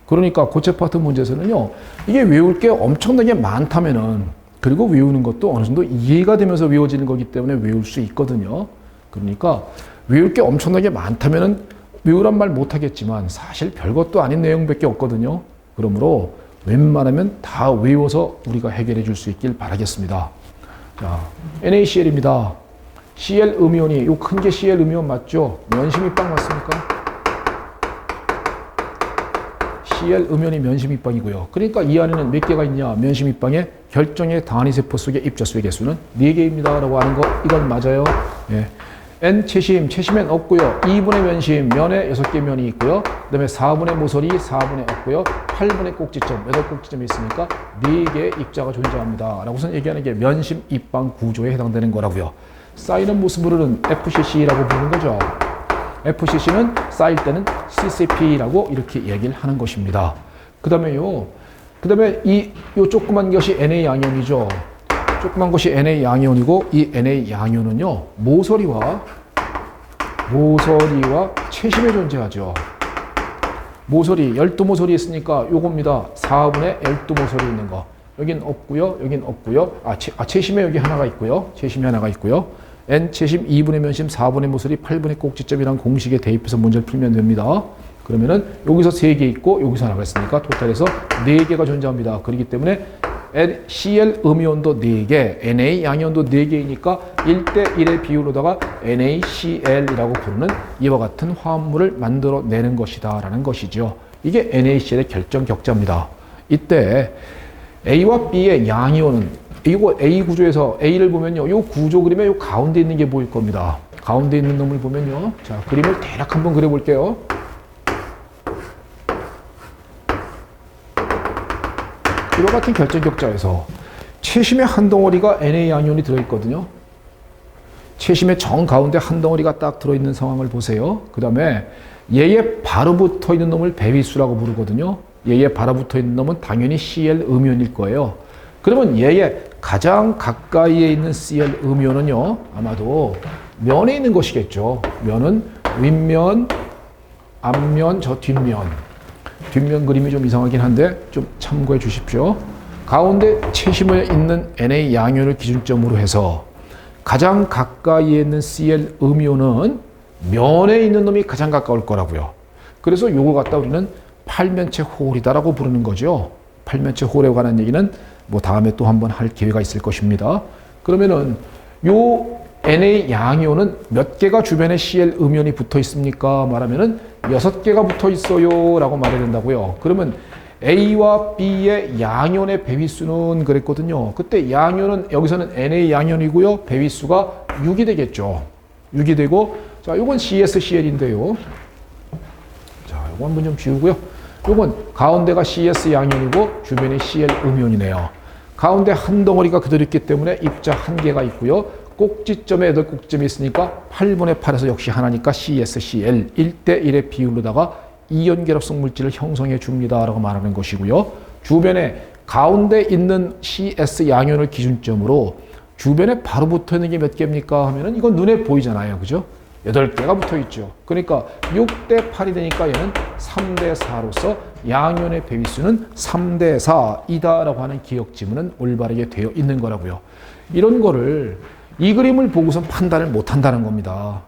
그러니까 고체 파트 문제에서는요, 이게 외울 게 엄청나게 많다면은, 그리고 외우는 것도 어느 정도 이해가 되면서 외워지는 거기 때문에 외울 수 있거든요. 그러니까 외울 게 엄청나게 많다면은 외우란 말 못하겠지만 사실 별것도 아닌 내용밖에 없거든요. 그러므로 웬만하면 다 외워서 우리가 해결해 줄 수 있길 바라겠습니다. 자, NaCl입니다. Cl 음이온이, 요 큰 게 Cl 음이온 맞죠? 면심입방 맞습니까? Cl 음이온이 면심입방이고요. 그러니까 이 안에는 몇 개가 있냐? 면심입방에 결정의 단위세포 속의 입자수의 개수는 4개입니다. 라고 하는 거, 이건 맞아요. 예. N 채심엔 없고요. 2분의 면심, 면에 6개 면이 있고요. 그 다음에 4분의 모서리, 4분의 없고요. 8분의 꼭지점, 8꼭지점이 있으니까 4개의 입자가 존재합니다. 라고선 얘기하는 게 면심 입방 구조에 해당되는 거라고요. 쌓이는 모습으로는 FCC라고 부르는 거죠. FCC는 쌓일 때는 CCP라고 이렇게 얘기를 하는 것입니다. 그 다음에요. 그 다음에 요 조그만 것이 Na 양이온이죠. 조그만 것이 Na 양이온이고 이 Na 양이온은요. 모서리와 채심에 존재하죠. 모서리 12모서리 있으니까 요겁니다. 4분의 12모서리 있는 거. 여긴 없고요. 여긴 없고요. 채심에 여기 하나가 있고요. 채심이 하나가 있고요. n 채심 2분의 면심 4분의 모서리 8분의 꼭지점이라는 공식에 대입해서 문제를 풀면 됩니다. 그러면은 여기서 3개 있고 여기서 하나가 있으니까 토탈에서 4개가 존재합니다. 그렇기 때문에 Cl 음이온도 4개, Na 양이온도 4개이니까 1대1의 비율로다가 NaCl이라고 부르는 이와 같은 화합물을 만들어내는 것이다 라는 것이죠. 이게 NaCl의 결정 격자입니다. 이때 A와 B의 양이온은 이거 A 구조에서 A를 보면요. 이 구조 그림에 이 가운데 있는 게 보일 겁니다. 가운데 있는 놈을 보면요. 자, 그림을 대략 한번 그려볼게요. 이와 같은 결정 격자에서 채심의 한 덩어리가 Na 양이온이 들어있거든요. 채심의 정 가운데 한 덩어리가 딱 들어있는 상황을 보세요. 그 다음에 얘에 바로 붙어 있는 놈을 배위수라고 부르거든요. 얘에 바로 붙어 있는 놈은 당연히 Cl 음이온일 거예요. 그러면 얘에 가장 가까이에 있는 Cl 음이온은요, 아마도 면에 있는 것이겠죠. 면은 윗면, 앞면, 저 뒷면. 뒷면 그림이 좀 이상하긴 한데 좀 참고해 주십시오. 가운데 채심에 있는 Na 양이온을 기준점으로 해서 가장 가까이에 있는 Cl 음이온은 면에 있는 놈이 가장 가까울 거라고요. 그래서 요거 갖다 우리는 팔면체 홀이다라고 부르는 거죠. 팔면체 홀에 관한 얘기는 뭐 다음에 또 한번 할 기회가 있을 것입니다. 그러면은 요 Na 양이온은 몇 개가 주변에 Cl 음이온이 붙어 있습니까? 말하면은 6개가 붙어 있어요 라고 말해야 된다고요. 그러면 A와 B의 양이온의 배위수는 그랬거든요. 그때 양이온은 여기서는 Na 양이온이고요. 배위수가 6이 되겠죠. 6이 되고, 자, 요건 CsCl인데요. 자, 요거 한번 좀 지우고요. 요건 가운데가 CS 양이온이고 주변에 Cl 음이온이네요. 가운데 한 덩어리가 그대로 있기 때문에 입자 한 개가 있고요. 꼭지점에 8꼭지점이 있으니까 8분의 8에서 역시 하나니까 CsCl 1대1의 비율로다가 이온 결합성 물질을 형성해 줍니다 라고 말하는 것이고요. 주변에 가운데 있는 CS 양이온을 기준점으로 주변에 바로 붙어 있는 게 몇 개입니까 하면은 이건 눈에 보이잖아요. 그죠? 8개가 붙어 있죠. 그러니까 6대 8이 되니까 얘는 3대 4로서 양이온의 배위수는 3대 4이다 라고 하는 기억 지문은 올바르게 되어 있는 거라고요. 이런 거를 이 그림을 보고선 판단을 못 한다는 겁니다.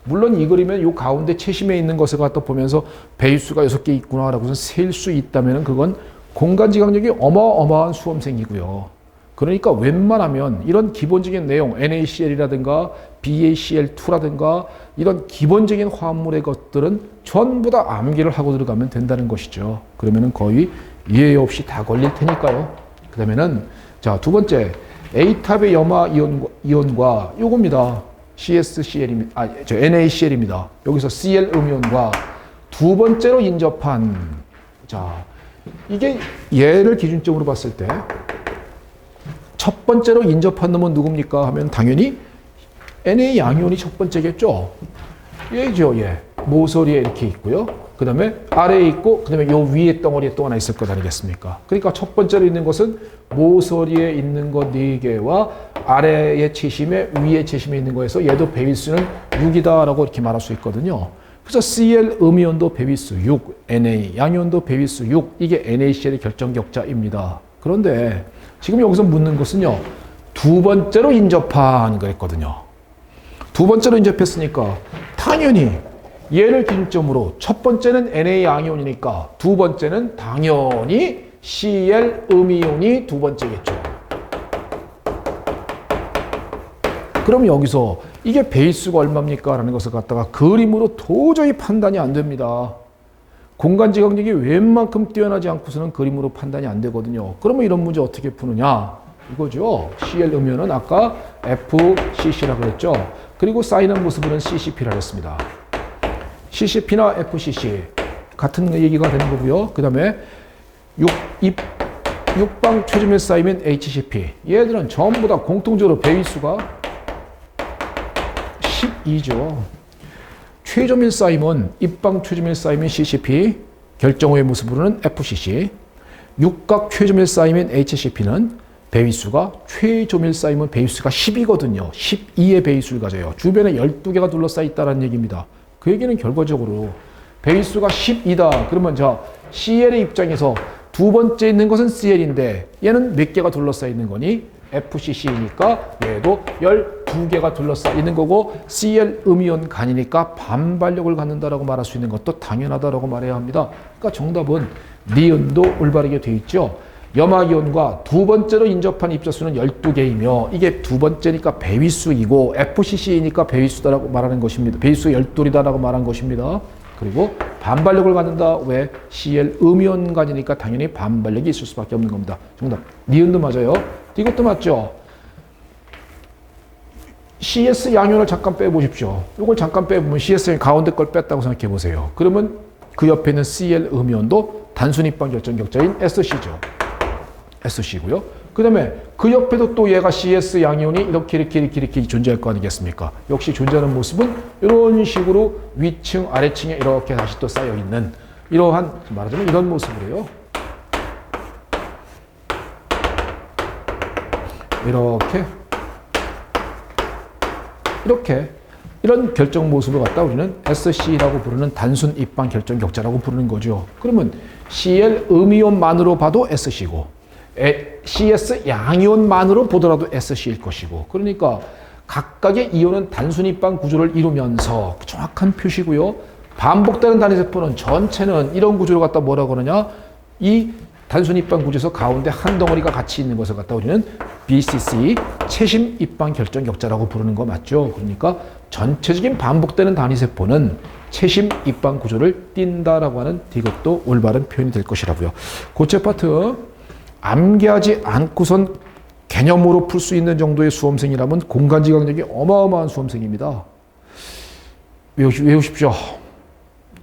물론 이 그림에 요 가운데 채심에 있는 것을 갖다 보면서 배위수가 6개 있구나 라고 셀 수 있다면 그건 공간지각력이 어마어마한 수험생이고요. 그러니까 웬만하면 이런 기본적인 내용 NaCl이라든가 BaCl2라든가 이런 기본적인 화합물의 것들은 전부 다 암기를 하고 들어가면 된다는 것이죠. 그러면은 거의 예외 없이 다 걸릴 테니까요. 그 다음에는 자, 두 번째 A탑의 염화 이온과 요겁니다. CSCl입니다. NaCl입니다. 여기서 Cl 음이온과 두 번째로 인접한, 자, 이게 얘를 기준점으로 봤을 때 첫 번째로 인접한 놈은 누굽니까 하면 당연히 Na 양이온이 첫 번째겠죠. 얘죠, 얘. 모서리에 이렇게 있고요. 그 다음에 아래에 있고, 그 다음에 요 위에 덩어리에 또 하나 있을 것 아니겠습니까? 그러니까 첫 번째로 있는 것은 모서리에 있는 것 4개와 아래의 채심에 위에 채심에 있는 거에서 얘도 배위수는 6이다라고 이렇게 말할 수 있거든요. 그래서 Cl 음이온도 배위수 6, Na 양이온도 배위수 6, 이게 NaCl의 결정격자입니다. 그런데 지금 여기서 묻는 것은요, 두 번째로 인접한 그랬거든요. 두 번째로 인접했으니까 당연히 얘를 기준점으로 첫 번째는 Na 양이온이니까 두 번째는 당연히 Cl 음이온이 두 번째겠죠. 그럼 여기서 이게 배위수가 얼마입니까? 라는 것을 갖다가 그림으로 도저히 판단이 안 됩니다. 공간지각력이 웬만큼 뛰어나지 않고서는 그림으로 판단이 안 되거든요. 그러면 이런 문제 어떻게 푸느냐? 이거죠. Cl 음이온은 아까 FCC라고 했죠. 그리고 쌓이는 모습은 CCP라고 했습니다. CCP나 FCC 같은 얘기가 되는 거고요. 그 다음에 6방 최점에 쌓이면 HCP. 얘들은 전부 다 공통적으로 배위수가 12죠. 최점일 쌓임은 입방 최점일 쌓이면 CCP, 결정호의 모습으로는 FCC. 육각 최점일 쌓이면 HCP는 배위수가 최점일 쌓이면 배위수가 10이거든요. 12의 배위수를 가져요. 주변에 12개가 둘러싸여 있다는 얘기입니다. 그 얘기는 결과적으로 배위수가 12다. 그러면 자, CL의 입장에서 두 번째 있는 것은 CL인데 얘는 몇 개가 둘러싸여 있는 거니? FCC니까 얘도 12개가 둘러싸여 있는 거고 CL 음이온 간이니까 반발력을 갖는다라고 말할 수 있는 것도 당연하다라고 말해야 합니다. 그러니까 정답은 니은도 올바르게 돼 있죠. 염화기온과 두 번째로 인접한 입자수는 12개이며 이게 두 번째니까 배위수이고 FCC니까 배위수다라고 말하는 것입니다. 배위수 12이다라고 말한 것입니다. 그리고 반발력을 갖는다. 왜? CL 음이온간이니까 당연히 반발력이 있을 수밖에 없는 겁니다. 정답. 니은도 맞아요. 이것도 맞죠. CS 양이온을 잠깐 빼보십시오. 이걸 잠깐 빼보면 CS 가운데 걸 뺐다고 생각해 보세요. 그러면 그 옆에 있는 CL 음이온도 단순 입방 결정격자인 SC죠. SC고요. 그 다음에 그 옆에도 또 얘가 CS 양이온이 이렇게 존재할 거 아니겠습니까? 역시 존재하는 모습은 이런 식으로 위층, 아래층에 이렇게 다시 또 쌓여있는 이러한, 말하자면 이런 모습으로요. 이렇게 이런 결정 모습을 갖다 우리는 SC라고 부르는 단순 입방 결정 격자라고 부르는 거죠. 그러면 CL 음이온만으로 봐도 SC고 CS 양이온만으로 보더라도 SC일 것이고, 그러니까 각각의 이온은 단순 입방 구조를 이루면서 정확한 표시고요. 반복되는 단위세포는 전체는 이런 구조를 갖다 뭐라고 하느냐, 이 단순 입방 구조에서 가운데 한 덩어리가 같이 있는 것을 갖다 우리는 BCC 채심 입방 결정 격자라고 부르는 거 맞죠? 그러니까 전체적인 반복되는 단위세포는 채심 입방 구조를 띈다라고 하는 이것도 올바른 표현이 될 것이라고요. 고체 파트 암기하지 않고선 개념으로 풀 수 있는 정도의 수험생이라면 공간지각력이 어마어마한 수험생입니다. 외우십시오.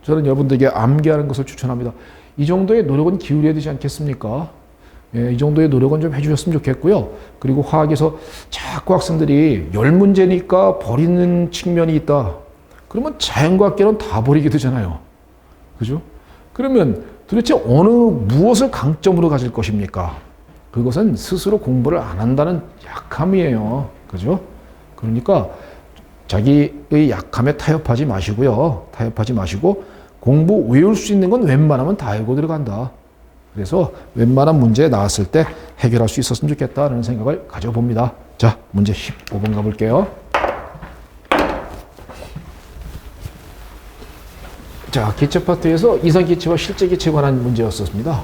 저는 여러분들에게 암기하는 것을 추천합니다. 이 정도의 노력은 기울여야 되지 않겠습니까? 예, 이 정도의 노력은 좀 해주셨으면 좋겠고요. 그리고 화학에서 자꾸 학생들이 10문제니까 버리는 측면이 있다. 그러면 자연과학계는 다 버리게 되잖아요. 그죠? 그러면 도대체 무엇을 강점으로 가질 것입니까? 그것은 스스로 공부를 안 한다는 약함이에요. 그죠? 그러니까 자기의 약함에 타협하지 마시고요. 타협하지 마시고 공부 외울 수 있는 건 웬만하면 다 알고 들어간다. 그래서 웬만한 문제 나왔을 때 해결할 수 있었으면 좋겠다라는 생각을 가져봅니다. 자, 문제 15번 가볼게요. 자, 기체 파트에서 이상기체와 실제기체에 관한 문제였었습니다.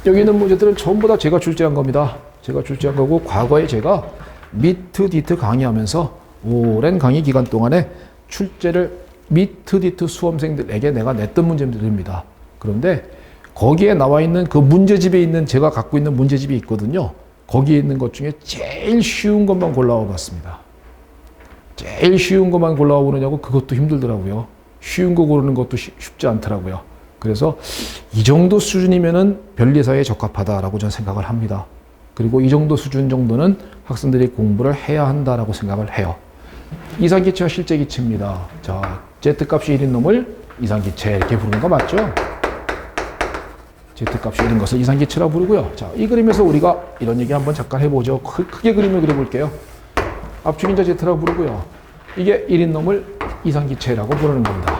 여기 있는 문제들은 전부 다 제가 출제한 겁니다. 제가 출제한 거고, 과거에 제가 미트, 디트 강의하면서 오랜 강의 기간 동안에 출제를 미트, 디트 수험생들에게 내가 냈던 문제들입니다. 그런데 거기에 나와 있는 그 문제집에 있는 제가 갖고 있는 문제집이 있거든요. 거기에 있는 것 중에 제일 쉬운 것만 골라와 봤습니다. 제일 쉬운 것만 골라와 보느냐고 그것도 힘들더라고요. 쉬운 거 고르는 것도 쉽지 않더라고요. 그래서 이 정도 수준이면은 변리사에 적합하다라고 저는 생각을 합니다. 그리고 이 정도 수준 정도는 학생들이 공부를 해야 한다라고 생각을 해요. 이상기체와 실제기체입니다. 자, Z값이 1인 놈을 이상기체 이렇게 부르는 거 맞죠? Z값이 1인 것을 이상기체라고 부르고요. 자, 이 그림에서 우리가 이런 얘기 한번 잠깐 해보죠. 크게 그림을 그려볼게요. 압축인자 Z라고 부르고요. 이게 1인 놈을 이상기체라고 부르는 겁니다.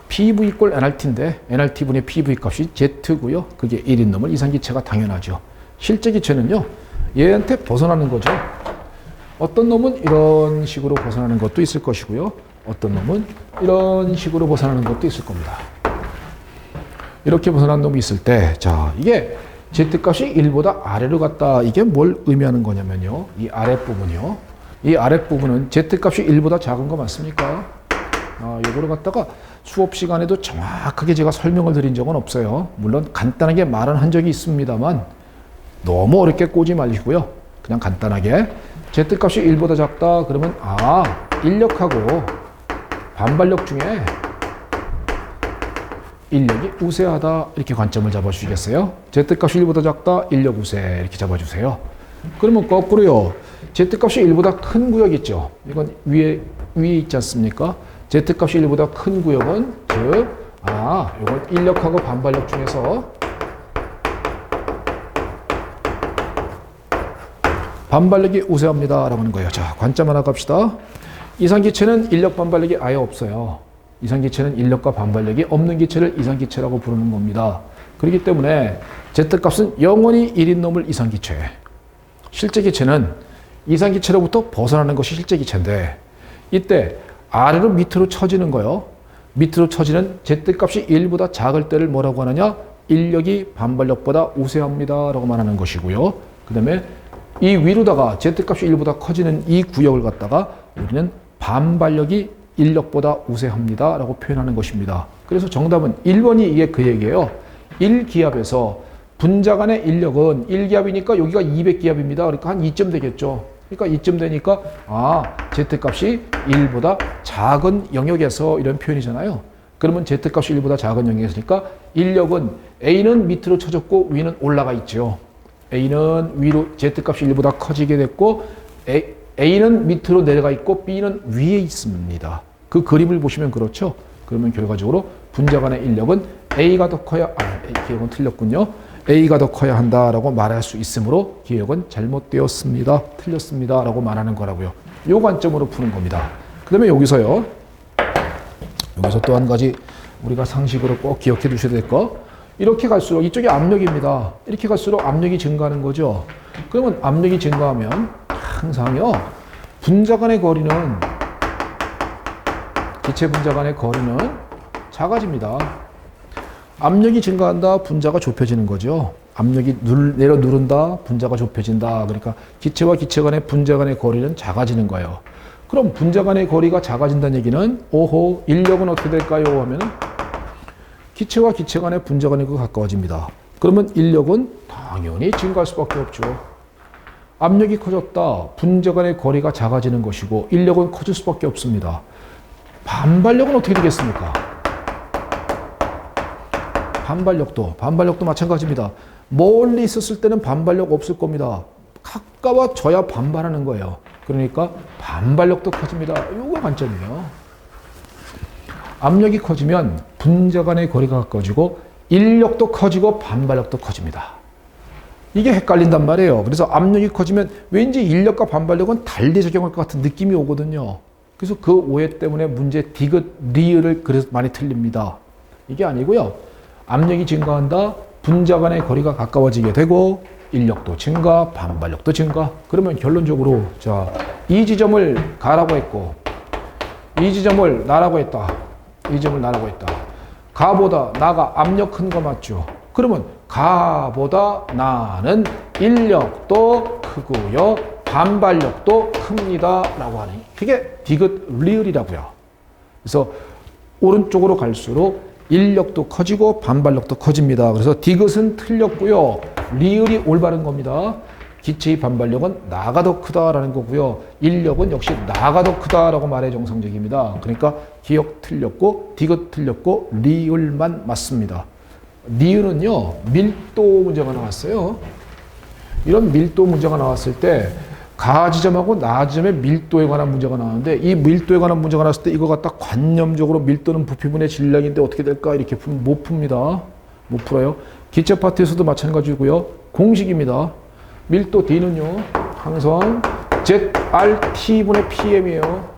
PV = nRT인데 nRT분의 PV 값이 Z고요. 그게 1인 놈을 이상기체가 당연하죠. 실제기체는요, 얘한테 벗어나는 거죠. 어떤 놈은 이런 식으로 벗어나는 것도 있을 것이고요. 어떤 놈은 이런 식으로 벗어나는 것도 있을 겁니다. 이렇게 벗어난 놈이 있을 때, 자, 이게 Z값이 1보다 아래로 갔다. 이게 뭘 의미하는 거냐면요. 이 아랫부분이요. 이 아랫부분은 Z값이 1보다 작은 거 맞습니까? 이거를 갖다가 수업 시간에도 정확하게 제가 설명을 드린 적은 없어요. 물론 간단하게 말은 한 적이 있습니다만 너무 어렵게 꼬지 마시고요. 그냥 간단하게 Z값이 1보다 작다. 그러면 인력하고 반발력 중에 인력이 우세하다. 이렇게 관점을 잡아주시겠어요? Z값이 1보다 작다. 인력 우세. 이렇게 잡아주세요. 그러면 거꾸로요. Z값이 1보다 큰 구역 있죠. 이건 위에 있지 않습니까? Z값이 1보다 큰 구역은 즉, 이건 인력하고 반발력 중에서 반발력이 우세합니다. 라고 하는 거예요. 자, 관점 하나 갑시다. 이상기체는 인력 반발력이 아예 없어요. 이상기체는 인력과 반발력이 없는 기체를 이상기체라고 부르는 겁니다. 그렇기 때문에 Z값은 영원히 1인 놈을 이상기체. 실제 기체는 이상기체로부터 벗어나는 것이 실제 기체인데 이때 아래로 밑으로 처지는 거요. 밑으로 처지는 Z값이 1보다 작을 때를 뭐라고 하느냐? 인력이 반발력보다 우세합니다 라고 말하는 것이고요. 그 다음에 이 위로다가 Z값이 1보다 커지는 이 구역을 갖다가 우리는 반발력이 인력보다 우세합니다 라고 표현하는 것입니다. 그래서 정답은 1번이 이게 그 얘기예요. 1기압에서 분자 간의 인력은 1기압이니까 여기가 200기압입니다. 그러니까 한 2점 되겠죠. 그러니까 2점 되니까 Z값이 1보다 작은 영역에서 이런 표현이잖아요. 그러면 Z값이 1보다 작은 영역이니까 인력은 A는 밑으로 쳐졌고 위는 올라가 있죠. A는 위로 Z값이 1보다 커지게 됐고 A는 밑으로 내려가 있고 B는 위에 있습니다. 그 그림을 보시면 그렇죠. 그러면 결과적으로 분자 간의 인력은 A가 더 커야 기억은 틀렸군요. A가 더 커야 한다라고 말할 수 있으므로 기억은 잘못되었습니다. 틀렸습니다. 라고 말하는 거라고요. 요 관점으로 푸는 겁니다. 그 다음에 여기서 또 한 가지 우리가 상식으로 꼭 기억해 두셔야 될 거. 이렇게 갈수록 이쪽이 압력입니다. 이렇게 갈수록 압력이 증가하는 거죠. 그러면 압력이 증가하면 항상요. 분자 간의 거리는 기체 분자 간의 거리는 작아집니다. 압력이 증가한다. 분자가 좁혀지는 거죠. 압력이 내려 누른다. 분자가 좁혀진다. 그러니까 기체와 기체 간의 분자 간의 거리는 작아지는 거예요. 그럼 분자 간의 거리가 작아진다는 얘기는 오호 인력은 어떻게 될까요? 하면은 기체와 기체 간의 분자 간의 거리가 가까워집니다. 그러면 인력은 당연히 증가할 수밖에 없죠. 압력이 커졌다. 분자 간의 거리가 작아지는 것이고 인력은 커질 수밖에 없습니다. 반발력은 어떻게 되겠습니까? 반발력도 마찬가지입니다. 멀리 있었을 때는 반발력 없을 겁니다. 가까워져야 반발하는 거예요. 그러니까 반발력도 커집니다. 이거 관점이에요. 압력이 커지면 분자 간의 거리가 가까워지고 인력도 커지고 반발력도 커집니다. 이게 헷갈린단 말이에요. 그래서 압력이 커지면 왠지 인력과 반발력은 달리 적용할 것 같은 느낌이 오거든요. 그래서 그 오해 때문에 문제 디귿, 리을을 그래서 많이 틀립니다. 이게 아니고요. 압력이 증가한다. 분자 간의 거리가 가까워지게 되고 인력도 증가, 반발력도 증가. 그러면 결론적으로 이 지점을 가라고 했고 이 지점을 나라고 했다. 이 지점을 나라고 했다. 가보다 나가 압력 큰 거 맞죠? 그러면 가보다 나는 인력도 크고요. 반발력도 큽니다. 라고 하는 그게 디귿 리을이라고요. 그래서 오른쪽으로 갈수록 인력도 커지고 반발력도 커집니다. 그래서 디귿은 틀렸고요. 리을이 올바른 겁니다. 기체의 반발력은 나가 더 크다라는 거고요. 인력은 역시 나가 더 크다라고 말해 정상적입니다. 그러니까 기억 틀렸고 디귿 틀렸고 리을만 맞습니다. 리을은요. 밀도 문제가 나왔어요. 이런 밀도 문제가 나왔을 때 가 지점하고 나 지점의 밀도에 관한 문제가 나왔는데 이 밀도에 관한 문제가 나왔을 때 이거 갖다 관념적으로 밀도는 부피분의 질량인데 어떻게 될까 이렇게 풀면 못 풉니다. 못 풀어요. 기체 파트에서도 마찬가지고요. 공식입니다. 밀도 D는요. 항상 ZRT분의 PM이에요.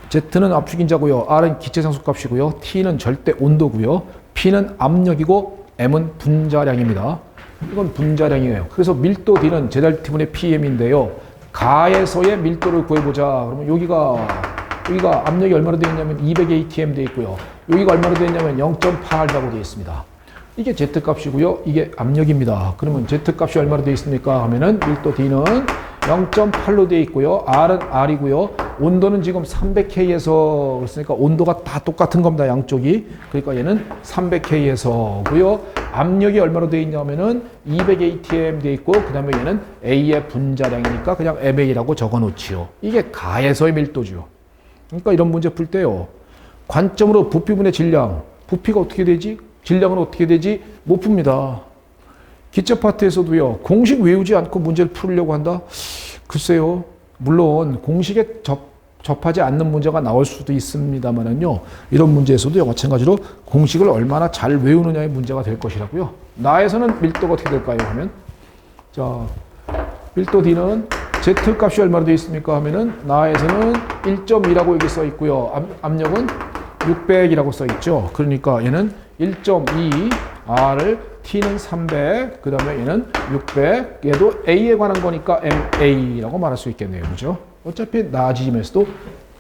Z는 압축인자고요. R은 기체 상수값이고요. T는 절대 온도고요. P는 압력이고 M은 분자량입니다. 이건 분자량이에요. 그래서 밀도 D는 ZRT분의 PM인데요. 가에서의 밀도를 구해보자. 그러면 여기가 압력이 얼마로 되어 있냐면 200 atm 되어 있고요. 여기가 얼마로 되어 있냐면 0.8라고 되어 있습니다. 이게 Z값이고요. 이게 압력입니다. 그러면 Z값이 얼마로 되어 있습니까? 하면은 밀도 D는 0.8로 되어 있고요. R은 R이고요. 온도는 지금 300K에서 그랬으니까 온도가 다 똑같은 겁니다. 양쪽이. 그러니까 얘는 300K에서고요. 압력이 얼마로 되어 있냐면은 200 atm 되어 있고 그 다음에 얘는 A의 분자량이니까 그냥 MA라고 적어 놓지요. 이게 가에서의 밀도죠. 그러니까 이런 문제 풀 때요. 관점으로 부피분의 질량. 부피가 어떻게 되지? 질량은 어떻게 되지? 못 풉니다. 기체 파트에서도요. 공식 외우지 않고 문제를 풀려고 한다? 글쎄요. 물론 공식에 접하지 않는 문제가 나올 수도 있습니다만은요. 이런 문제에서도 마찬가지로 공식을 얼마나 잘 외우느냐의 문제가 될 것이라고요. 나에서는 밀도가 어떻게 될까요? 하면 밀도 D는 Z 값이 얼마로 되어 있습니까? 하면은 나에서는 1.2라고 여기 써 있고요. 압력은 600이라고 써 있죠. 그러니까 얘는 1.2, R을 T는 300, 그 다음에 얘는 600, 얘도 A에 관한 거니까 MA라고 말할 수 있겠네요. 그죠? 어차피 나지점에서도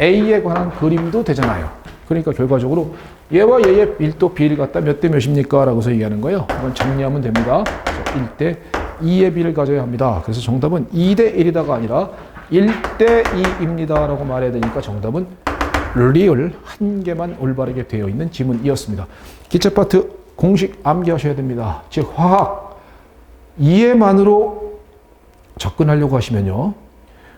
A에 관한 그림도 되잖아요. 그러니까 결과적으로 얘와 얘의 밀도 비를 갖다 몇 대 몇입니까? 라고 해서 얘기하는 거예요. 이건 정리하면 됩니다. 1대 2의 비를 가져야 합니다. 그래서 정답은 2대 1이다가 아니라 1대 2입니다. 라고 말해야 되니까 정답은 리얼 한 개만 올바르게 되어 있는 지문이었습니다. 기체 파트 공식 암기하셔야 됩니다. 즉 화학 이해만으로 접근하려고 하시면요.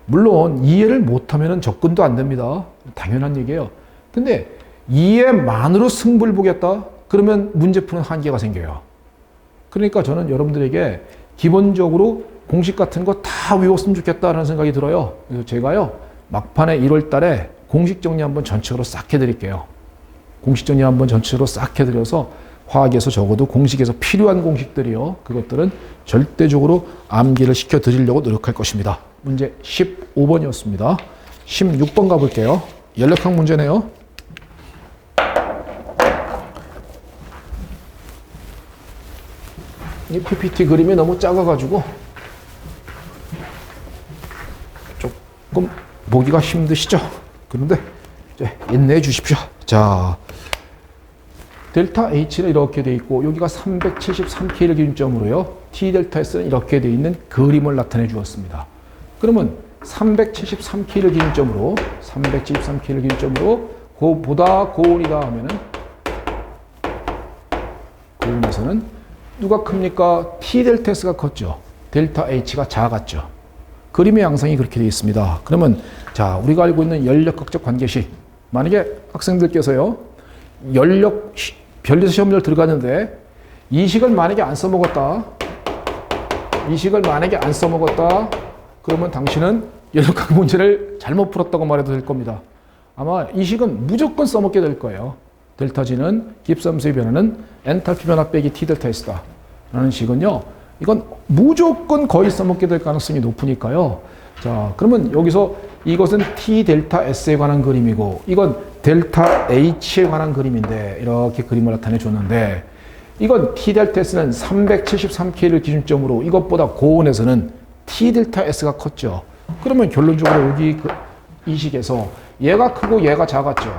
물론 이해를 못하면 접근도 안 됩니다. 당연한 얘기예요. 근데 이해만으로 승부를 보겠다? 그러면 문제 푸는 한계가 생겨요. 그러니까 저는 여러분들에게 기본적으로 공식 같은 거 다 외웠으면 좋겠다라는 생각이 들어요. 그래서 제가요, 막판에 1월 달에 공식 정리 한번 전체적으로 싹 해드릴게요. 공식 정리 한번 전체적으로 싹 해드려서 화학에서 적어도 공식에서 필요한 공식들이요. 그것들은 절대적으로 암기를 시켜드리려고 노력할 것입니다. 문제 15번이었습니다. 16번 가볼게요. 연력학 문제네요. 이 PPT 그림이 너무 작아가지고 조금 보기가 힘드시죠? 그런데 이제 인내해 주십시오. 자, 델타 H는 이렇게 돼 있고 여기가 373K를 기준점으로요. T 델타 S는 이렇게 돼 있는 그림을 나타내 주었습니다. 그러면 373K를 기준점으로 보다 고온이다 하면은 고온에서는 누가 큽니까? T 델타 S가 컸죠. 델타 H가 작았죠. 그림의 양상이 그렇게 되어 있습니다. 그러면 자, 우리가 알고 있는 연력학적 관계식, 만약에 학생들께서요 연력 변리에서 시험을 들어가는데 이식을 만약에 안 써먹었다, 그러면 당신은 연력학 문제를 잘못 풀었다고 말해도 될 겁니다. 아마 이식은 무조건 써먹게 될 거예요. 델타 G는 깁스함수의 변화는 엔탈피 변화 빼기 T 델타 S다 라는 식은요, 이건 무조건 거의 써먹게 될 가능성이 높으니까요. 자, 그러면 여기서 이것은 T 델타 S에 관한 그림이고 이건 델타 H에 관한 그림인데 이렇게 그림을 나타내 줬는데 이건 T 델타 S는 373K를 기준점으로 이것보다 고온에서는 T 델타 S가 컸죠. 그러면 결론적으로 여기 이 식에서 얘가 크고 얘가 작았죠.